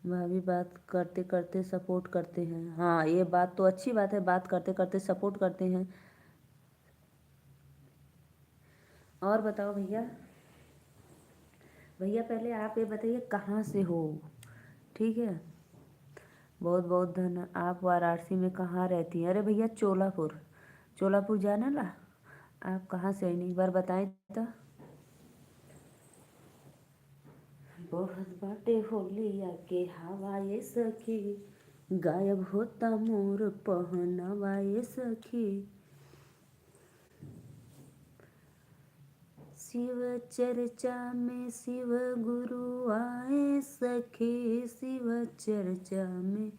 भाभी बात करते करते सपोर्ट करते हैं, हाँ ये बात तो अच्छी बात है, बात करते करते सपोर्ट करते हैं। और बताओ भैया। भैया पहले आप ये बताइए कहाँ से हो? ठीक है। बहुत बहुत धन्य। आप वाराणसी में कहाँ रहती हैं? अरे भैया चोलापुर, चोलापुर जाना ला। आप कहाँ से हैं एक बार बताएं तो। बहुत बाटे होलिया के हवा ये सखी, गायब होता मोर पहनावा ये सखी। शिव चर्चा में शिव गुरु आए सखी, शिव चर्चा में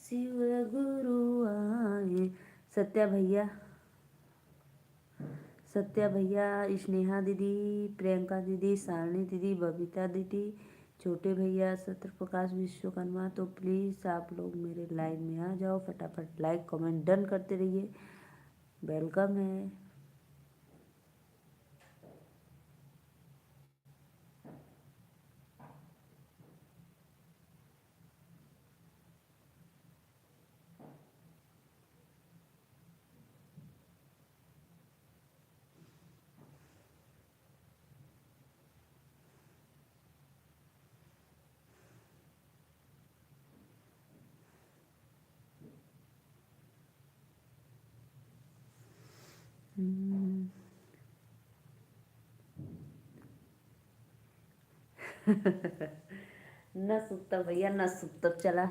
शिव गुरु आए। सत्या भैया, सत्या भैया, स्नेहा दीदी, प्रियंका दीदी, सारणी दीदी, बबीता दीदी, छोटे भैया, सत्य प्रकाश विश्वकर्मा। तो प्लीज़ आप लोग मेरे लाइव में आ जाओ, फटाफट लाइक कमेंट डन करते रहिए। वेलकम है। न सुतब भैया न सुतब, चला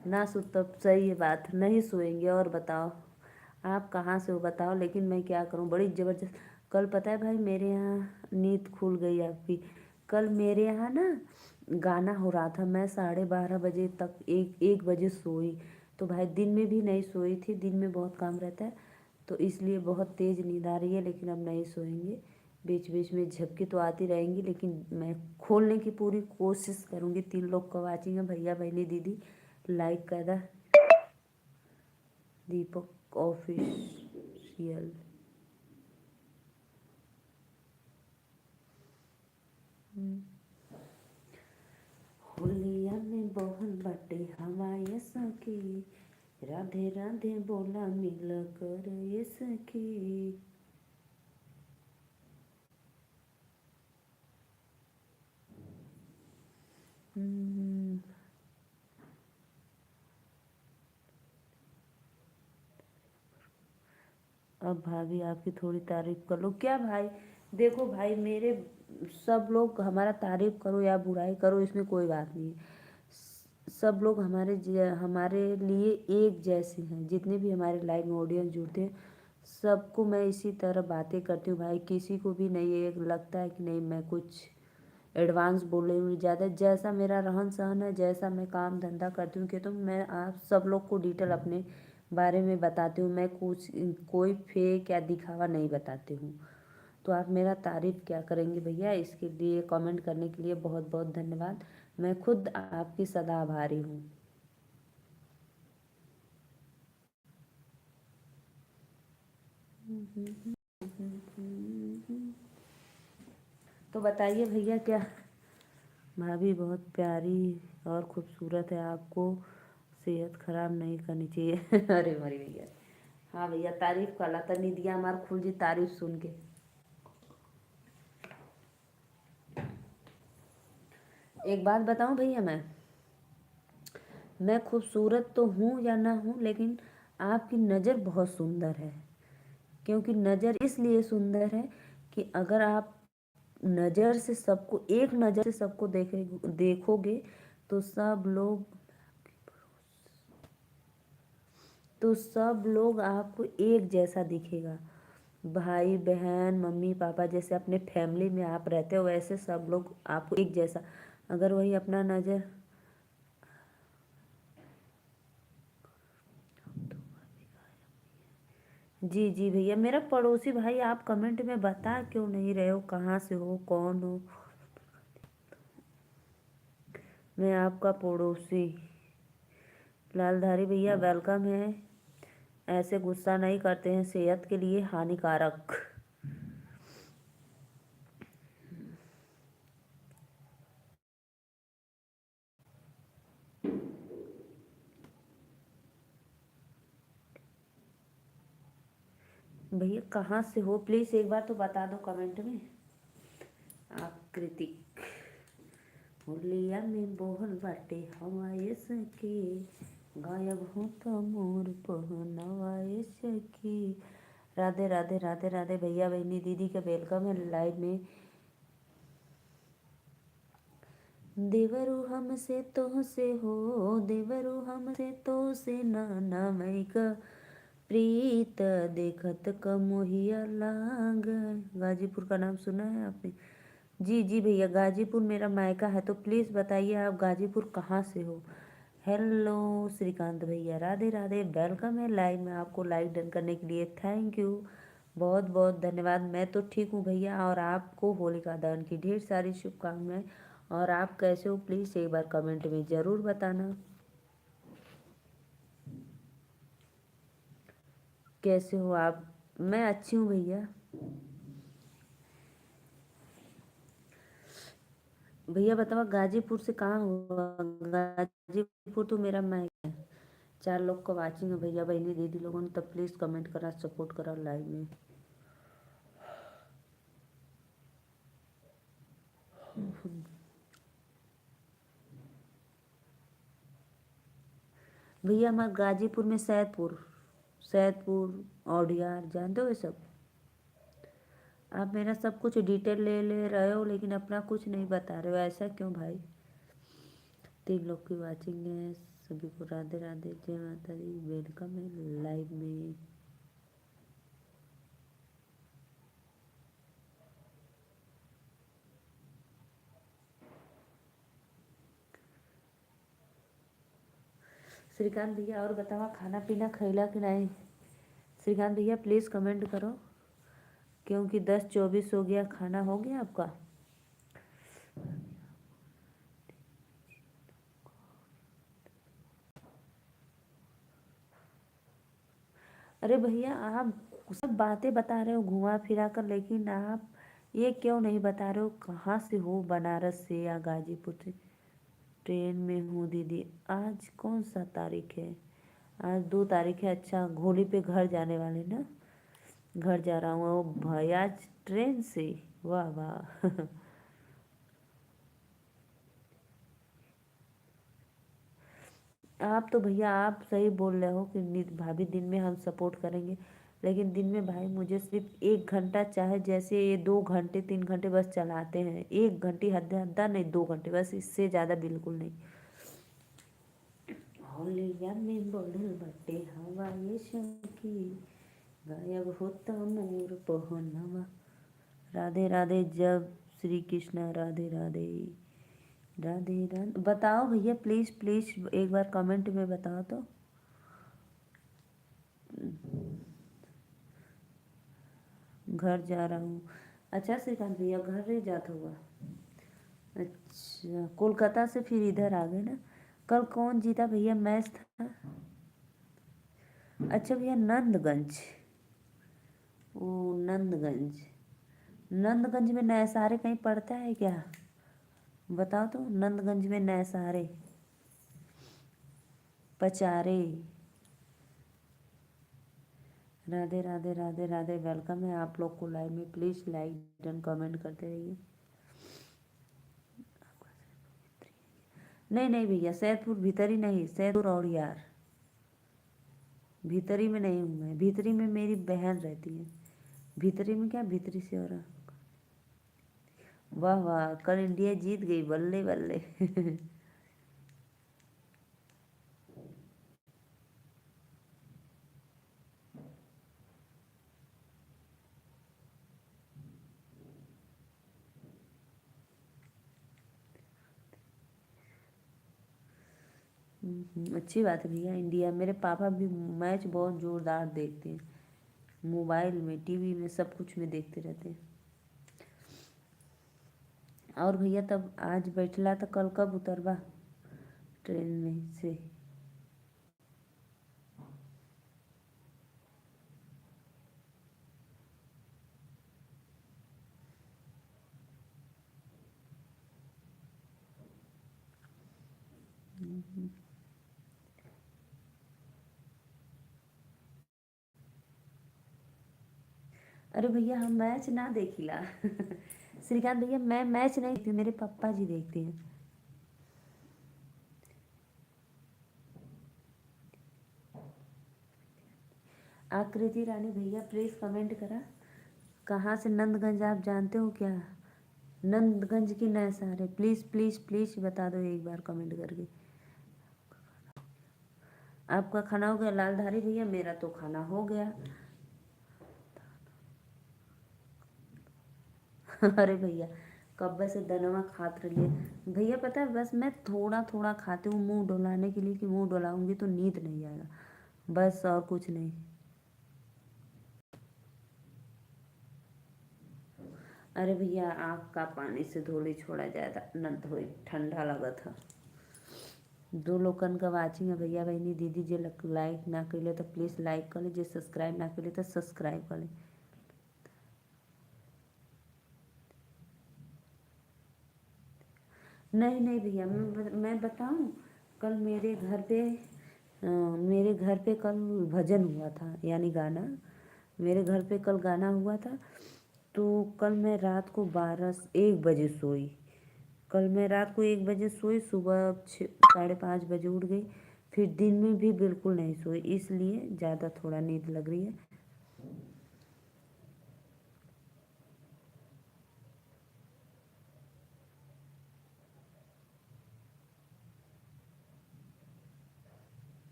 ना सुतब, सही है बात, नहीं सोएंगे। और बताओ आप कहाँ से हो बताओ। लेकिन मैं क्या करूँ, बड़ी ज़बरदस्त। कल पता है भाई मेरे यहाँ नींद खुल गई आपकी। कल मेरे यहाँ ना गाना हो रहा था, मैं 12:30 बजे तक 1 बजे सोई। तो भाई दिन में भी नहीं सोई थी, दिन में बहुत काम रहता है तो इसलिए बहुत तेज़ नींद आ रही है। लेकिन अब नहीं सोएंगे, बीच बीच में झपकी तो आती रहेंगी, लेकिन मैं खोलने की पूरी कोशिश करूँगी। 3 लोग को वाचिंग है, भैया बहनी दीदी लाइक कर दा, दीपक ऑफिशियल। होलिया में बहन बटे हमारे सखी, राधे राधे बोला मिल कर ये सखी। अब भाभी आपकी थोड़ी तारीफ कर लो क्या भाई? देखो भाई मेरे, सब लोग हमारा तारीफ करो या बुराई करो इसमें कोई बात नहीं है। सब लोग हमारे लिए एक जैसे हैं, जितने भी हमारे लाइव में ऑडियंस जुड़ते हैं सबको मैं इसी तरह बातें करती हूँ भाई। किसी को भी नहीं ये लगता है कि नहीं मैं कुछ एडवांस बोल रही हूँ ज़्यादा। जैसा मेरा रहन सहन है, जैसा मैं काम धंधा करती हूँ कि तो मैं आप सब लोग को डिटेल अपने बारे में बताती हूँ। मैं कुछ कोई फेक या दिखावा नहीं बताती हूँ। तो आप मेरा तारीफ़ क्या करेंगे भैया? इसके लिए कमेंट करने के लिए बहुत बहुत धन्यवाद। मैं खुद आपकी सदा आभारी हूँ। तो बताइए भैया, क्या भाभी बहुत प्यारी और खूबसूरत है, आपको सेहत खराब नहीं करनी चाहिए। अरे मरी भैया, हाँ भैया, तारीफ काला था निदिया हमार खुल जी तारीफ सुन के। एक बात बताऊं भैया, मैं खूबसूरत तो हूँ या ना हूँ, लेकिन आपकी नज़र बहुत सुंदर है। क्योंकि नज़र इसलिए सुंदर है कि अगर आप नज़र से सबको, एक नज़र से सबको देखोगे तो सब लोग आपको एक जैसा दिखेगा। भाई बहन मम्मी पापा जैसे अपने फैमिली में आप रहते हो, वैसे सब लोग आपको एक जैसा। अगर वही अपना नज़र, जी जी भैया, मेरा पड़ोसी भाई, आप कमेंट में बता क्यों नहीं रहे हो, कहाँ से हो, कौन हो? मैं आपका पड़ोसी लालधारी भैया, वेलकम है। ऐसे गुस्सा नहीं करते हैं, सेहत के लिए हानिकारक। भैया कहाँ से हो, प्लीज़ एक बार तो बता दो कमेंट में। आप कृतिक, होलिया में बोहल बाटे हवाए सके, गायब हो तो मोर पहनवाए सके। राधे राधे राधे राधे भैया बहनी दीदी का वेलकम है लाइव में। देवरू हमसे तो से हो, देवरू हमसे तो से नाना मैका, प्रीत देखत क मोहिया लाग। गाजीपुर का नाम सुना है आपने? जी जी भैया, गाजीपुर मेरा मायका है। तो प्लीज़ बताइए आप गाजीपुर कहाँ से हो। हेलो श्रीकांत भैया, राधे राधे, वेलकम है लाइव में। आपको लाइक डन करने के लिए थैंक यू, बहुत बहुत धन्यवाद। मैं तो ठीक हूँ भैया, और आपको होलिका दहन की ढेर सारी शुभकामनाएं। और आप कैसे हो, प्लीज़ एक बार कमेंट में ज़रूर बताना कैसे हो आप। मैं अच्छी हूँ भैया। भैया बताओ गाजीपुर से कहाँ हुआ? गाजीपुर तो मेरा मायका है। 4 लोग को वाचिंग है भैया बहनी दीदी लोगों ने, तब प्लीज़ कमेंट करा, सपोर्ट करा लाइव में। भैया हमारे गाजीपुर में सैदपुर, सैदपुर औडियार जानते हो ये सब। आप मेरा सब कुछ डिटेल ले ले रहे हो, लेकिन अपना कुछ नहीं बता रहे हो, ऐसा क्यों भाई? 3 लोग की वाचिंग है, सभी को राधे राधे, जय माता दी, वेलकम है लाइव में। श्रीकांत भैया और बताओ, खाना पीना खैला कि नहीं? श्रीकांत भैया प्लीज़ कमेंट करो, क्योंकि 10:24 हो गया। खाना हो गया आपका? अरे भैया आप सब बातें बता रहे हो घुमा फिरा कर, लेकिन आप ये क्यों नहीं बता रहे हो कहाँ से हो, बनारस से या गाजीपुर से? ट्रेन में हूँ दीदी। आज कौन सा तारीख है? आज 2 तारीख है। अच्छा, होली पे घर जाने वाले ना? घर जा रहा हूँ ओ भाई, आज ट्रेन से? वाह वाह। आप तो भैया आप सही बोल रहे हो कि भाभी दिन में हम सपोर्ट करेंगे, लेकिन दिन में भाई मुझे सिर्फ 1 घंटा, चाहे जैसे ये 2 घंटे 3 घंटे बस चलाते हैं। 1 घंटे हद्दा नहीं, 2 घंटे बस, इससे ज़्यादा बिल्कुल नहीं। होलिया में बढ़ल बटे हवा ये शौकी, गायब होता मोर पहनवा। राधे राधे, जब श्री कृष्णा, राधे राधे राधे राधे। बताओ भैया प्लीज़ प्लीज़ एक बार कमेंट में बताओ तो। घर जा रहा हूँ। अच्छा श्रीकांत भैया घर नहीं जाता हुआ? अच्छा, कोलकाता से फिर इधर आ गए ना? कल कौन जीता भैया मैच था? अच्छा भैया नंदगंज, ओ नंदगंज। नंदगंज में नए सहारे कहीं पड़ता है क्या? बताओ तो, नंदगंज में नए सहारे, पचारे। राधे राधे राधे राधे, वेलकम है आप लोग को लाइव में। प्लीज़ लाइक एंड कमेंट करते रहिए। नहीं नहीं भैया, सैदपुर भीतरी नहीं, सैदपुर और यार, भीतरी में नहीं हूँ मैं। भीतरी में मेरी बहन रहती है। भीतरी में क्या, भीतरी से हो रहा। वाह वाह, कल इंडिया जीत गई, बल्ले बल्ले। अच्छी बात है भैया, इंडिया। मेरे पापा भी मैच बहुत जोरदार देखते हैं, मोबाइल में, टीवी में, सब कुछ में देखते रहते हैं। और भैया तब आज बैठला तो कल कब उतरबा ट्रेन में से? अरे भैया हम मैच ना देखिला। श्रीकांत भैया, मैं मैच नहीं देखती, मेरे पापा जी देखते हैं। आकृति रानी भैया प्लीज़ कमेंट करा, कहाँ से नंदगंज आप जानते हो क्या? नंदगंज की नए सहारे, प्लीज़ प्लीज़ प्लीज़ बता दो एक बार कमेंट करके। आपका खाना हो गया लालधारी भैया? मेरा तो खाना हो गया। अरे भैया कब्बे से दनवा खात रहिए भैया। पता है बस मैं थोड़ा थोड़ा खाती हूँ मुंह डुलाने के लिए, कि मुंह डुलाऊंगी तो नींद नहीं आएगा, बस और कुछ नहीं। अरे भैया आँख का पानी से धोली छोड़ा जाता न धोई, ठंडा लगा था। दो लोगन का वाचिंग है भैया बहनी। दीदी जे लाइक ना कर तो प्लीज़ लाइक कर ले, जे सब्सक्राइब ना कर तो सब्सक्राइब कर ले। नहीं नहीं भैया, मैं बताऊं, कल मेरे घर पे कल भजन हुआ था, यानी गाना। मेरे घर पे कल गाना हुआ था, तो कल मैं रात को 1 बजे सोई। कल मैं रात को 1 बजे सोई, सुबह 5:30 बजे उठ गई। फिर दिन में भी बिल्कुल नहीं सोई, इसलिए ज़्यादा थोड़ा नींद लग रही है।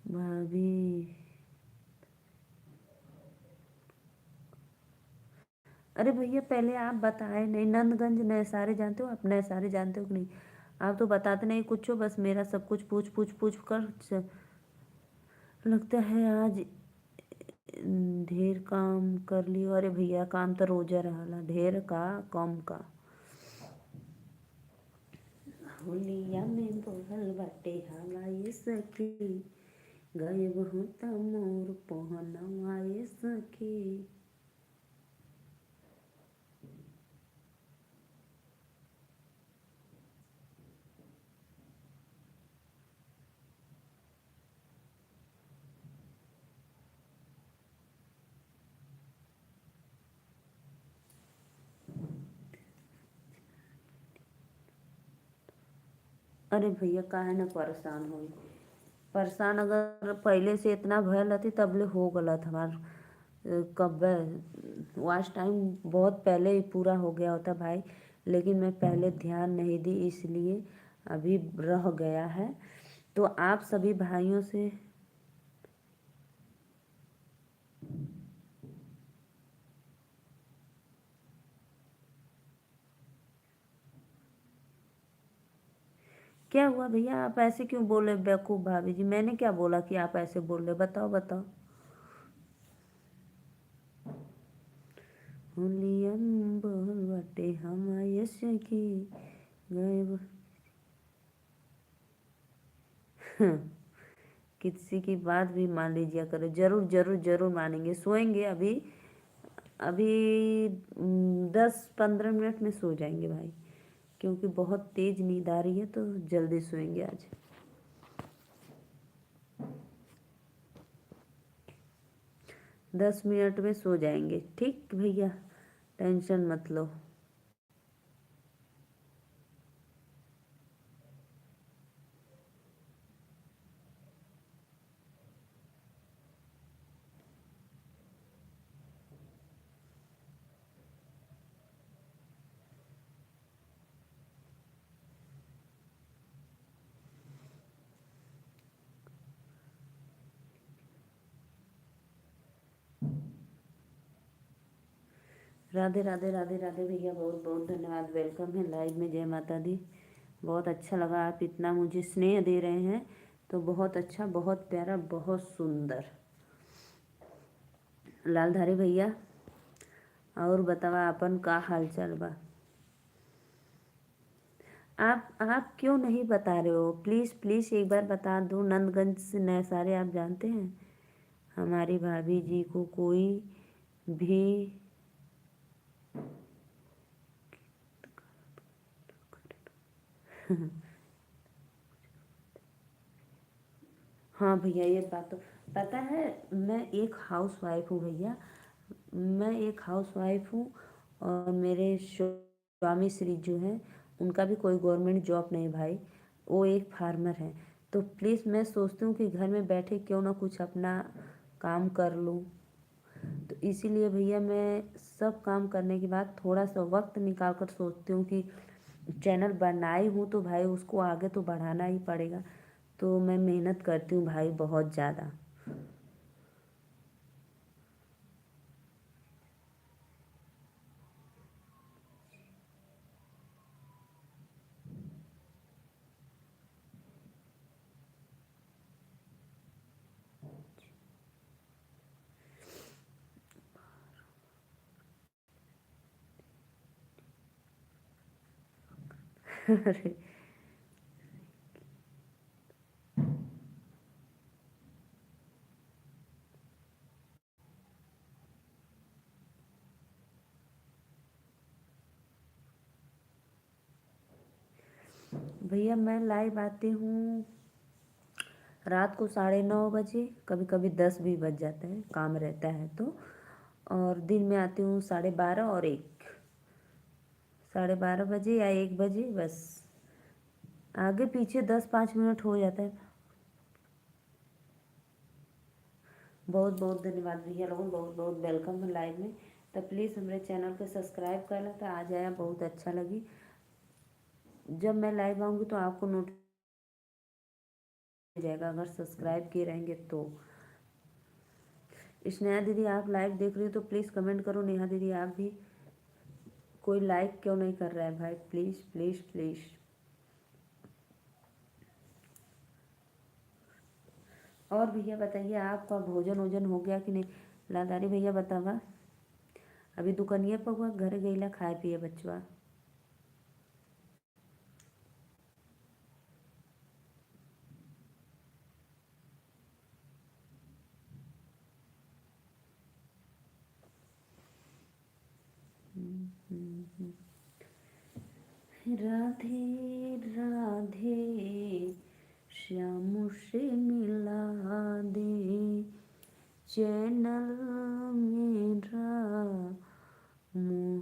भाभी, अरे भैया पहले आप बताए नहीं, नंदगंज नए सारे जानते हो आप? नए सारे जानते हो कि नहीं? आप तो बताते नहीं कुछ हो, बस मेरा सब कुछ पूछ पूछ पूछ कर लगता है आज ढेर काम कर लियो। अरे भैया काम तो रोजा रहला, ढेर का कम का। होलिया में बोहल बाटे हवा ये सखी, गायब होता मोर पहनवा ये सखी। अरे भैया काहे ना परेशान होई, परेशान अगर पहले से इतना भयल रहती तबले हो गलत हमार। कब वॉच टाइम बहुत पहले ही पूरा हो गया होता भाई, लेकिन मैं पहले ध्यान नहीं दी, इसलिए अभी रह गया है। तो आप सभी भाइयों से क्या हुआ भैया? आप ऐसे क्यों बोले बेवकूफ़ भाभी जी? मैंने क्या बोला कि आप ऐसे बोल रहे? बताओ बताओ। होलियम बोल बटे हम यश की गए। किसी की बात भी मान लीजिए करो, जरूर जरूर जरूर मानेंगे। सोएंगे अभी, अभी 10-15 मिनट में सो जाएंगे भाई, क्योंकि बहुत तेज नींद आ रही है तो जल्दी सोएंगे आज। 10 मिनट में सो जाएंगे, ठीक भैया, टेंशन मत लो। राधे राधे राधे राधे भैया, बहुत बहुत धन्यवाद। वेलकम है लाइव में। जय माता दी। बहुत अच्छा लगा, आप इतना मुझे स्नेह दे रहे हैं तो बहुत अच्छा, बहुत प्यारा, बहुत सुंदर। लालधारी भैया और बतावा अपन का हाल चाल बा। आप क्यों नहीं बता रहे हो? प्लीज़ प्लीज़ एक बार बता दो। नंदगंज से नए सारे आप जानते हैं, हमारी भाभी जी को कोई भी हाँ भैया, ये बात तो पता है। मैं एक हाउस वाइफ हूँ भैया, मैं एक हाउस वाइफ हूँ। और मेरे स्वामी श्री जो हैं, उनका भी कोई गवर्नमेंट जॉब नहीं भाई, वो एक फार्मर हैं। तो प्लीज़ मैं सोचती हूँ कि घर में बैठे क्यों ना कुछ अपना काम कर लूँ। तो इसीलिए भैया मैं सब काम करने के बाद थोड़ा सा वक्त निकाल कर सोचती हूँ कि चैनल बनाई हूँ तो भाई उसको आगे तो बढ़ाना ही पड़ेगा। तो मैं मेहनत करती हूँ भाई बहुत ज़्यादा। अरे भैया, मैं लाइव आती हूँ रात को 9:30 बजे, कभी कभी 10 भी बज जाता है, काम रहता है तो। और दिन में आती हूँ 12:30 और 1, 12:30 बजे या 1 बजे, बस आगे पीछे 10-5 मिनट हो जाता है। बहुत बहुत धन्यवाद भैया लोगों, बहुत बहुत वेलकम है लाइव में। तो प्लीज़ हमारे चैनल को सब्सक्राइब कर लें तो आ जाए, बहुत अच्छा लगी। जब मैं लाइव आऊँगी तो आपको नोट हो जाएगा, अगर सब्सक्राइब किए रहेंगे तो। स्नेहा दीदी, आप लाइव देख रही हो तो प्लीज़ कमेंट करो। नेहा दीदी, आप भी, कोई लाइक क्यों नहीं कर रहा है भाई? Please please please. और भैया बताइए, आपका भोजन वोजन हो गया कि नहीं? लादारी भैया बतावा, अभी दुकनिया पर हुआ, घर गईला खाए पिए बचवा। राधे राधे श्याम से मिला दे, चैनल मेरा मु-।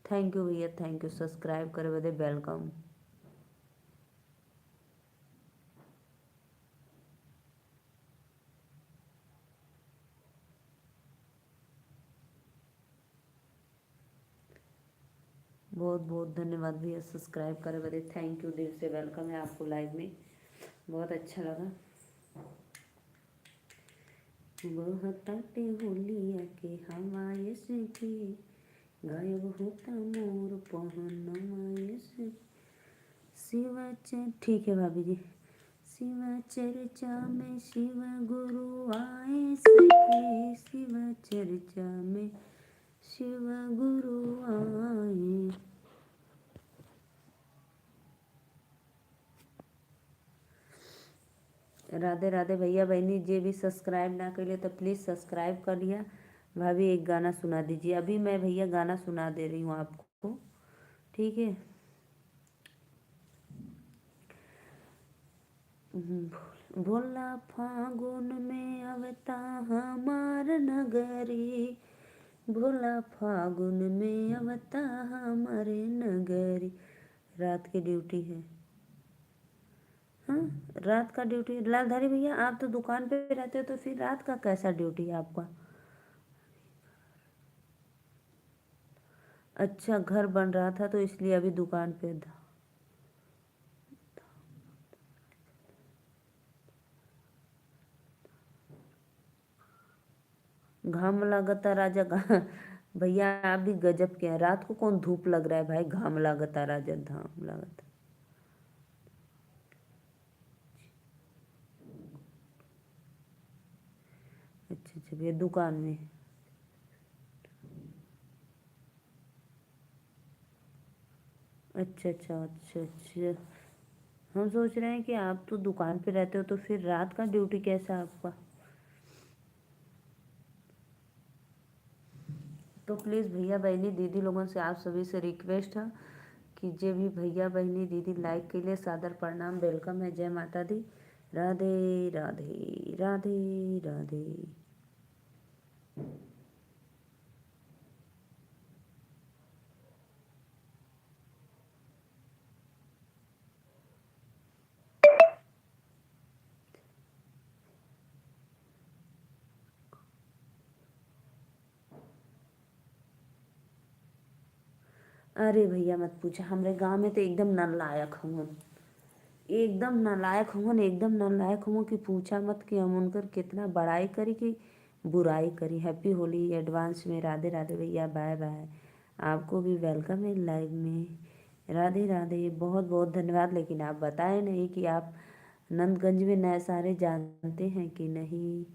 थैंक यू भैया, थैंक यू। सब्सक्राइब करे बदे वेलकम। बहुत बहुत धन्यवाद भैया, सब्सक्राइब करे बदे थैंक यू, दिल से वेलकम है आपको लाइव में। बहुत अच्छा लगा। बहताते होलिया के हवाए से की, गायब होता मोर पहनवाए से। शिवा ठीक है भाभी जी। शिव चर्चा में शिव गुरु आए सके, शिव चर्चा में शिव गुरु आए। राधे राधे भैया बहनी, जे भी सब्सक्राइब ना कर लिया तो प्लीज़ सब्सक्राइब कर लिया। भाभी एक गाना सुना दीजिए। अभी मैं भैया गाना सुना दे रही हूँ आपको, ठीक है। भोला फागुन में अवता हमार नगरी, भोला फागुन में अवता हमारे नगरी। रात की ड्यूटी है, हाँ रात का ड्यूटी। लालधारी भैया आप तो दुकान पे रहते हो, तो फिर रात का कैसा ड्यूटी है आपका? अच्छा, घर बन रहा था तो इसलिए अभी दुकान पे था। घाम लागता राजा भैया आप भी गजब के हैं। रात को कौन धूप लग रहा है भाई, घाम लागता राजा, धाम लागता। अच्छा अच्छा भैया दुकान में। अच्छा अच्छा अच्छा अच्छा। हम सोच रहे हैं कि आप तो दुकान पे रहते हो, तो फिर रात का ड्यूटी कैसा आपका? तो प्लीज़ भैया बहनी दीदी लोगों से आप सभी से रिक्वेस्ट है कि जे भी भैया बहनी दीदी लाइक के लिए सादर प्रणाम, वेलकम है। जय माता दी। राधे राधे राधे राधे। अरे भैया मत पूछा, हमारे गांव में तो एकदम नालायक हूँ, एकदम नालायक हूँ, एकदम नालायक हूँ कि पूछा मत कि हम उनकर कितना बड़ाई करी कि बुराई करी। हैप्पी होली एडवांस में। राधे राधे भैया, बाय बाय। आपको भी वेलकम है लाइव में। राधे राधे, बहुत बहुत धन्यवाद। लेकिन आप बताए नहीं कि आप नंदगंज में नए सारे जानते हैं कि नहीं।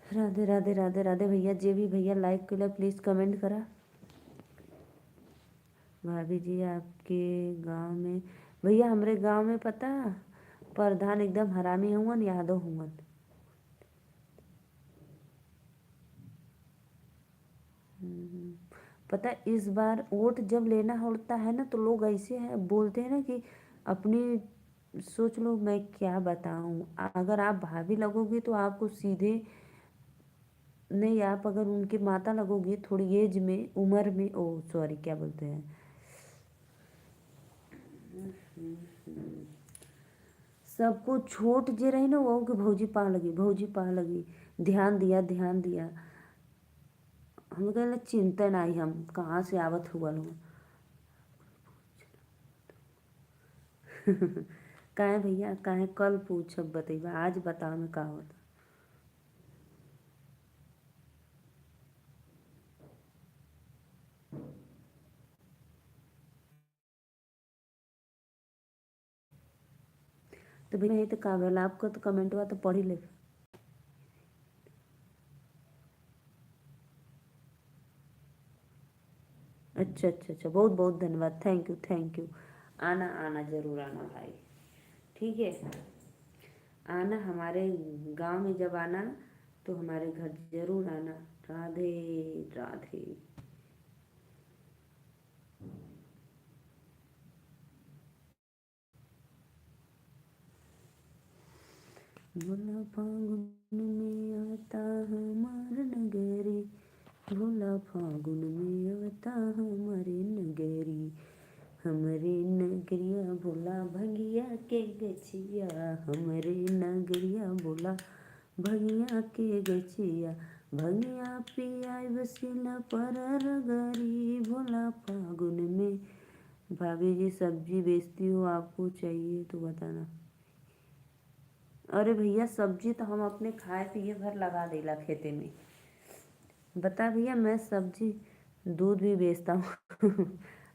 राधे राधे राधे राधे भैया, जे भी भैया लाइक के लिए प्लीज़ कमेंट करा। भाभी जी आपके गांव में, भैया हमारे गांव में पता प्रधान एकदम हरामी हुवन, यादव हुवन। पता है, इस बार वोट जब लेना होता है ना तो लोग ऐसे हैं बोलते हैं ना कि अपनी सोच लो। मैं क्या बताऊं, अगर आप भाभी लगोगी तो आपको सीधे नहीं, आप अगर उनकी माता लगोगी थोड़ी एज में, उम्र में, ओ सॉरी क्या बोलते हैं, सबको छोट जे रही ना वो कि भौजी पा लगी, भौजी पा लगी। ध्यान दिया ध्यान दिया। हम कहले चिंतन आई, हम कहाँ से आवत हुआ लोग। काहे भैया काहे कल पूछब बतैबा, आज बताओ में का होता। तो भैया यही तो का भेल, आपको तो कमेंट हुआ तो पढ़ ही ले। अच्छा अच्छा अच्छा, बहुत बहुत धन्यवाद, थैंक यू थैंक यू। आना आना जरूर आना भाई, ठीक है। आना हमारे गांव में, जब आना तो हमारे घर जरूर आना। राधे राधे। भोला फागुन में आता हमार नगरी, भोला फागुन में आता हमारे नगरी, हमरे नगरिया भोला भंगिया के गछिया, हमरे नगरिया भोला भंगिया के गछिया, भंगिया पियाई बसिला पर रगरी, भोला फागुन में। भाभी जी सब्जी बेचती हो, आपको चाहिए तो बताना। अरे भैया सब्जी तो हम अपने खाए पिए भर लगा देला खेते में। बता भैया मैं सब्जी दूध भी बेचता हूँ।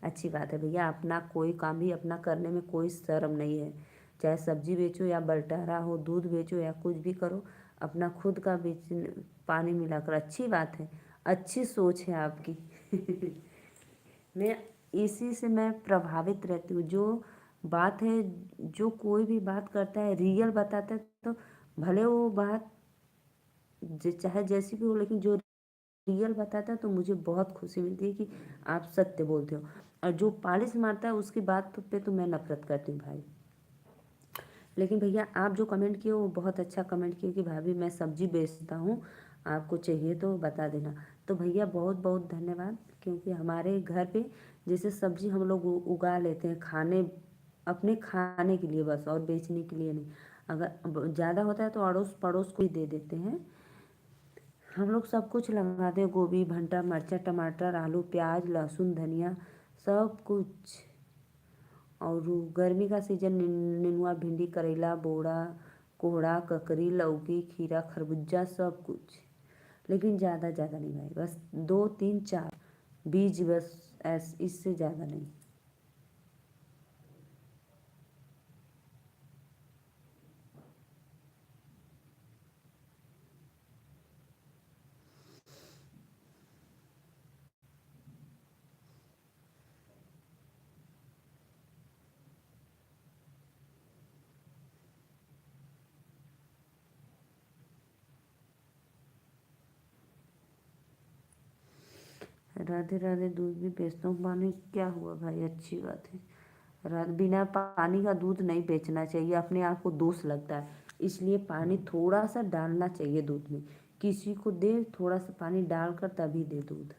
अच्छी बात है भैया, अपना कोई काम भी अपना करने में कोई शर्म नहीं है। चाहे सब्जी बेचो या बल्टारा हो, दूध बेचो या कुछ भी करो, अपना खुद का बेच पानी मिलाकर। अच्छी बात है, अच्छी सोच है आपकी। मैं इसी से मैं प्रभावित रहती हूँ। जो बात है, जो कोई भी बात करता है रियल बताता है, तो भले वो बात चाहे जैसी भी हो, लेकिन जो रियल बताता है तो मुझे बहुत खुशी मिलती है कि आप सत्य बोलते हो। और जो पॉलिश मारता है उसकी बात पे तो मैं नफरत करती हूँ भाई। लेकिन भैया आप जो कमेंट किए वो बहुत अच्छा कमेंट किए कि भाभी मैं सब्जी बेचता हूँ, आपको चाहिए तो बता देना। तो भैया बहुत बहुत धन्यवाद, क्योंकि हमारे घर पे जैसे सब्जी हम लोग उगा लेते हैं खाने, अपने खाने के लिए बस, और बेचने के लिए नहीं। अगर ज़्यादा होता है तो अड़ोस पड़ोस को ही दे देते हैं। हम लोग सब कुछ लगाते हैं, गोभी, भंटा, मिर्चा, टमाटर, आलू, प्याज, लहसुन, धनिया, सब कुछ। और गर्मी का सीजन नेनुआ, भिंडी, करेला, बोड़ा, कोहड़ा, ककड़ी, लौकी, खीरा, खरबूजा, सब कुछ। लेकिन ज़्यादा ज़्यादा नहीं भाई, बस 2 3 4 बीज बस, इससे ज़्यादा नहीं। राधे राधे, दूध भी बेचता हूँ। पानी क्या हुआ भाई, अच्छी बात है। बिना पानी का दूध नहीं बेचना चाहिए, अपने आप को दोष लगता है। इसलिए पानी थोड़ा सा डालना चाहिए दूध में। किसी को दे थोड़ा सा पानी डालकर तभी दे दूध,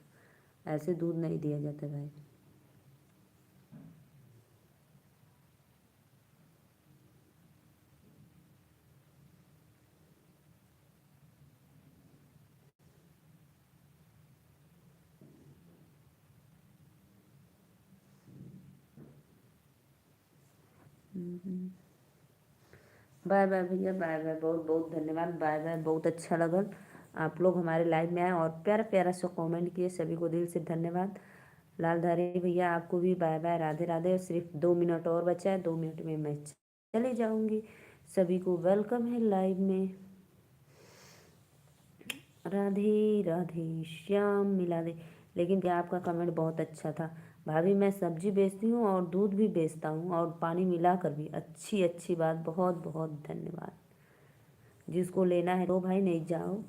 ऐसे दूध नहीं दिया जाता भाई। बाय बाय भैया, बाय बाय, बहुत बहुत धन्यवाद, बाय बाय। बहुत अच्छा लगा आप लोग हमारे लाइव में आए और प्यारा प्यारा सा कमेंट किए, सभी को दिल से धन्यवाद। लालधारी भैया आपको भी बाय बाय, राधे राधे। सिर्फ 2 मिनट और बचा है, 2 मिनट में मैं चले जाऊंगी। सभी को वेलकम है लाइव में। राधे राधे, श्याम मिला दे। लेकिन क्या आपका कमेंट बहुत अच्छा था। भाभी मैं सब्जी बेचती हूँ और दूध भी बेचता हूँ और पानी मिलाकर भी। अच्छी अच्छी बात, बहुत बहुत धन्यवाद। जिसको लेना है लो भाई, नहीं जाओ।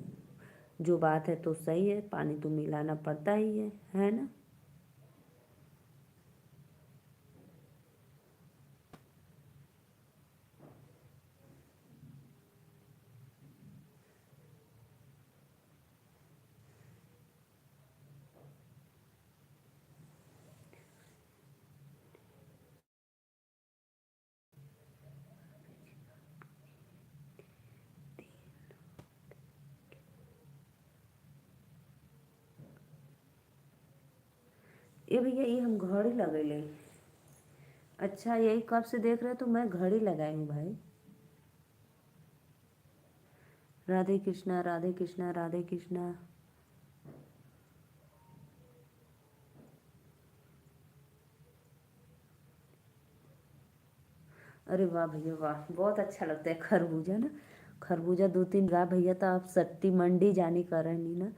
जो बात है तो सही है, पानी तो मिलाना पड़ता ही है ना। ये भैया ये हम घड़ी लगेले। अच्छा यही कब से देख रहे, तो मैं घड़ी लगाई हूँ भाई। राधे कृष्णा, राधे कृष्णा, राधे कृष्णा। अरे वाह भैया वाह, बहुत अच्छा लगता है खरबूजा ना। खरबूजा 2 3 गा भैया, तो आप सट्टी मंडी जानी कर नहीं ना।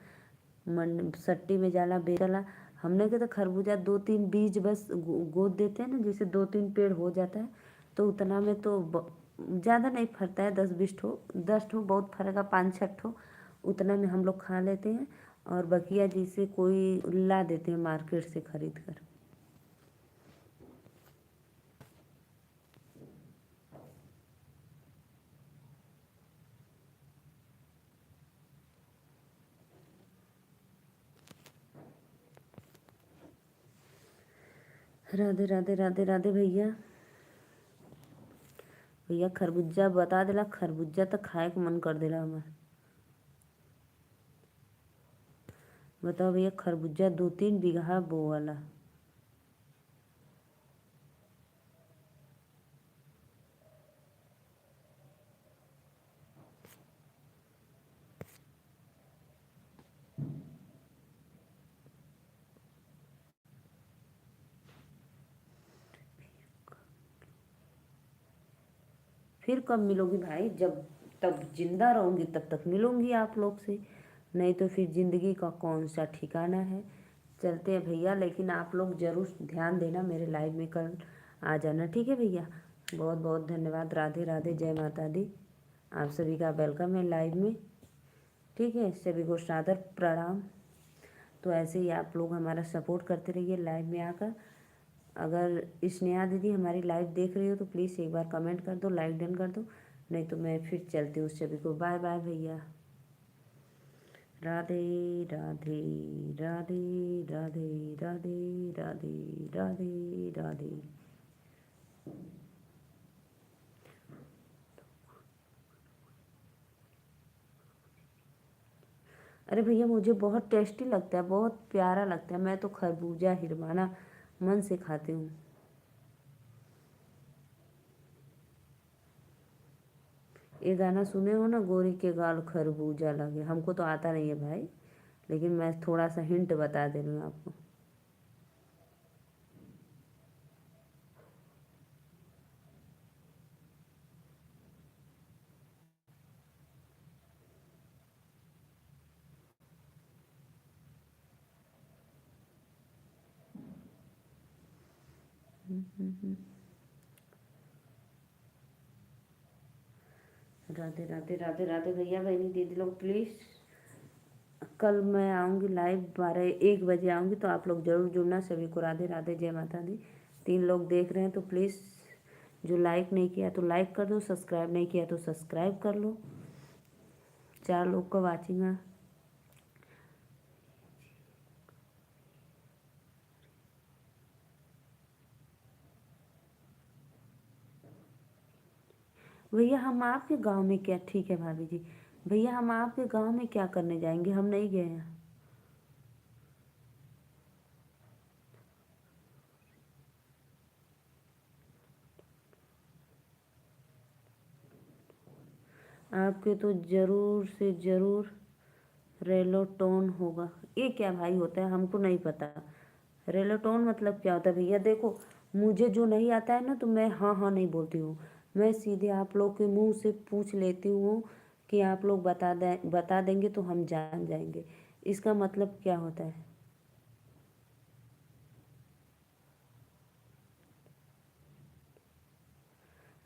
सट्टी में जाला बेचला। हमने के तो खरबूजा 2 3 बीज बस गोद देते हैं ना, जैसे 2 3 पेड़ हो जाता है। तो उतना में तो ज़्यादा नहीं फरता है, 10 20 ठो, 10 ठो बहुत फरेगा, 5 6 ठो। उतना में हम लोग खा लेते हैं। और बकिया जैसे कोई ला देते हैं मार्केट से खरीद कर। राधे राधे, राधे राधे भैया। भैया खरबूजा बता देला, खरबूजा तो खाए के मन कर देला हमार। बताओ भैया, खरबूजा 2 3 बीघा बोवाला। फिर कब मिलूँगी भाई, जब तब जिंदा रहूँगी तब तक मिलूँगी आप लोग से, नहीं तो फिर ज़िंदगी का कौन सा ठिकाना है। चलते हैं भैया, लेकिन आप लोग ज़रूर ध्यान देना, मेरे लाइव में कल आ जाना, ठीक है भैया। बहुत बहुत धन्यवाद। राधे राधे, जय माता दी। आप सभी का वेलकम है लाइव में, ठीक है। सभी को सादर प्रणाम। तो ऐसे ही आप लोग हमारा सपोर्ट करते रहिए लाइव में आकर। अगर स्नेहा दीदी हमारी लाइव देख रही हो तो प्लीज़ एक बार कमेंट कर दो, लाइक डन कर दो, नहीं तो मैं फिर चलती हूँ। सभी को बाय बाय भैया। राधे राधे राधे राधे राधे राधे राधे राधे। अरे भैया मुझे बहुत टेस्टी लगता है, बहुत प्यारा लगता है। मैं तो खरबूजा हिरमाना मन से खाती हूँ। ये गाना सुने हो ना, गोरी के गाल खरबूजा लगे। हमको तो आता नहीं है भाई, लेकिन मैं थोड़ा सा हिंट बता दे रही हूँ आपको। राधे राधे राधे राधे भैया बहनी दीदी लोग प्लीज़, कल मैं आऊँगी लाइव 12-1 बजे आऊँगी, तो आप लोग ज़रूर जुड़ना। सभी को राधे राधे, जय माता दी। 3 लोग देख रहे हैं तो प्लीज़, जो लाइक नहीं किया तो लाइक कर दो, सब्सक्राइब नहीं किया तो सब्सक्राइब कर लो। 4 लोग का वाचिंग है। भैया हम आपके गांव में क्या, ठीक है भाभी जी, भैया हम आपके गांव में क्या करने जाएंगे, हम नहीं गए हैं। आपके तो ज़रूर से ज़रूर रेलोटोन होगा। ये क्या भाई होता है, हमको नहीं पता। रेलोटोन मतलब क्या होता है भैया? देखो, मुझे जो नहीं आता है ना तो मैं हाँ हाँ नहीं बोलती हूँ, मैं सीधे आप लोग के मुंह से पूछ लेती हूँ कि आप लोग बता देंगे तो हम जान जाएंगे। इसका मतलब क्या होता है?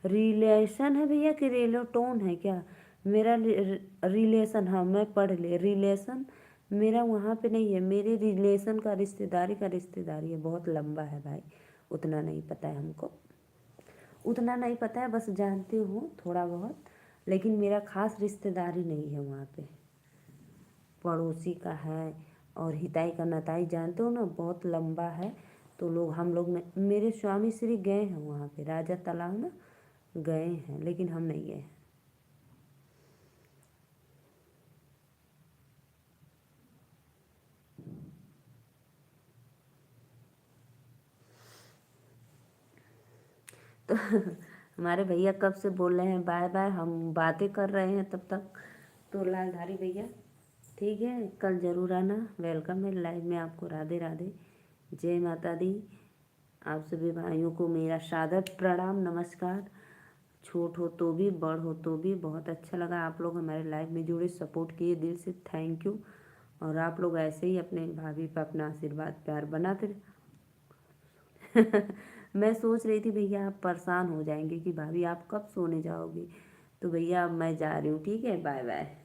रिलेशन है भैया कि रेलोटोन है क्या? मेरा रिलेशन, हाँ मैं पढ़ ले, रिलेशन मेरा वहाँ पे नहीं है। मेरे रिलेशन का रिश्तेदारी है, बहुत लंबा है भाई, उतना नहीं पता है हमको, उतना नहीं पता है, बस जानती हूँ थोड़ा बहुत, लेकिन मेरा खास रिश्तेदारी नहीं है वहाँ पे, पड़ोसी का है। और हिताई का नताई जानते हो ना, बहुत लंबा है। तो लोग, हम लोग ने, मेरे स्वामी श्री गए हैं वहाँ पे, राजा तालाब ना गए हैं, लेकिन हम नहीं गए। तो हमारे भैया कब से बोल रहे हैं बाय बाय, हम बातें कर रहे हैं तब तक। तो लालधारी भैया ठीक है, कल ज़रूर आना, वेलकम है लाइव में आपको। राधे राधे, जय माता दी। आप सभी भाइयों को मेरा सादर प्रणाम, नमस्कार। छोट हो तो भी, बड़ हो तो भी, बहुत अच्छा लगा आप लोग हमारे लाइव में जुड़े, सपोर्ट किए, दिल से थैंक यू। और आप लोग ऐसे ही अपने भाभी पर अपना आशीर्वाद प्यार बनाते रहे। मैं सोच रही थी भैया आप परेशान हो जाएंगे कि भाभी आप कब सोने जाओगी, तो भैया अब मैं जा रही हूँ, ठीक है, बाय बाय।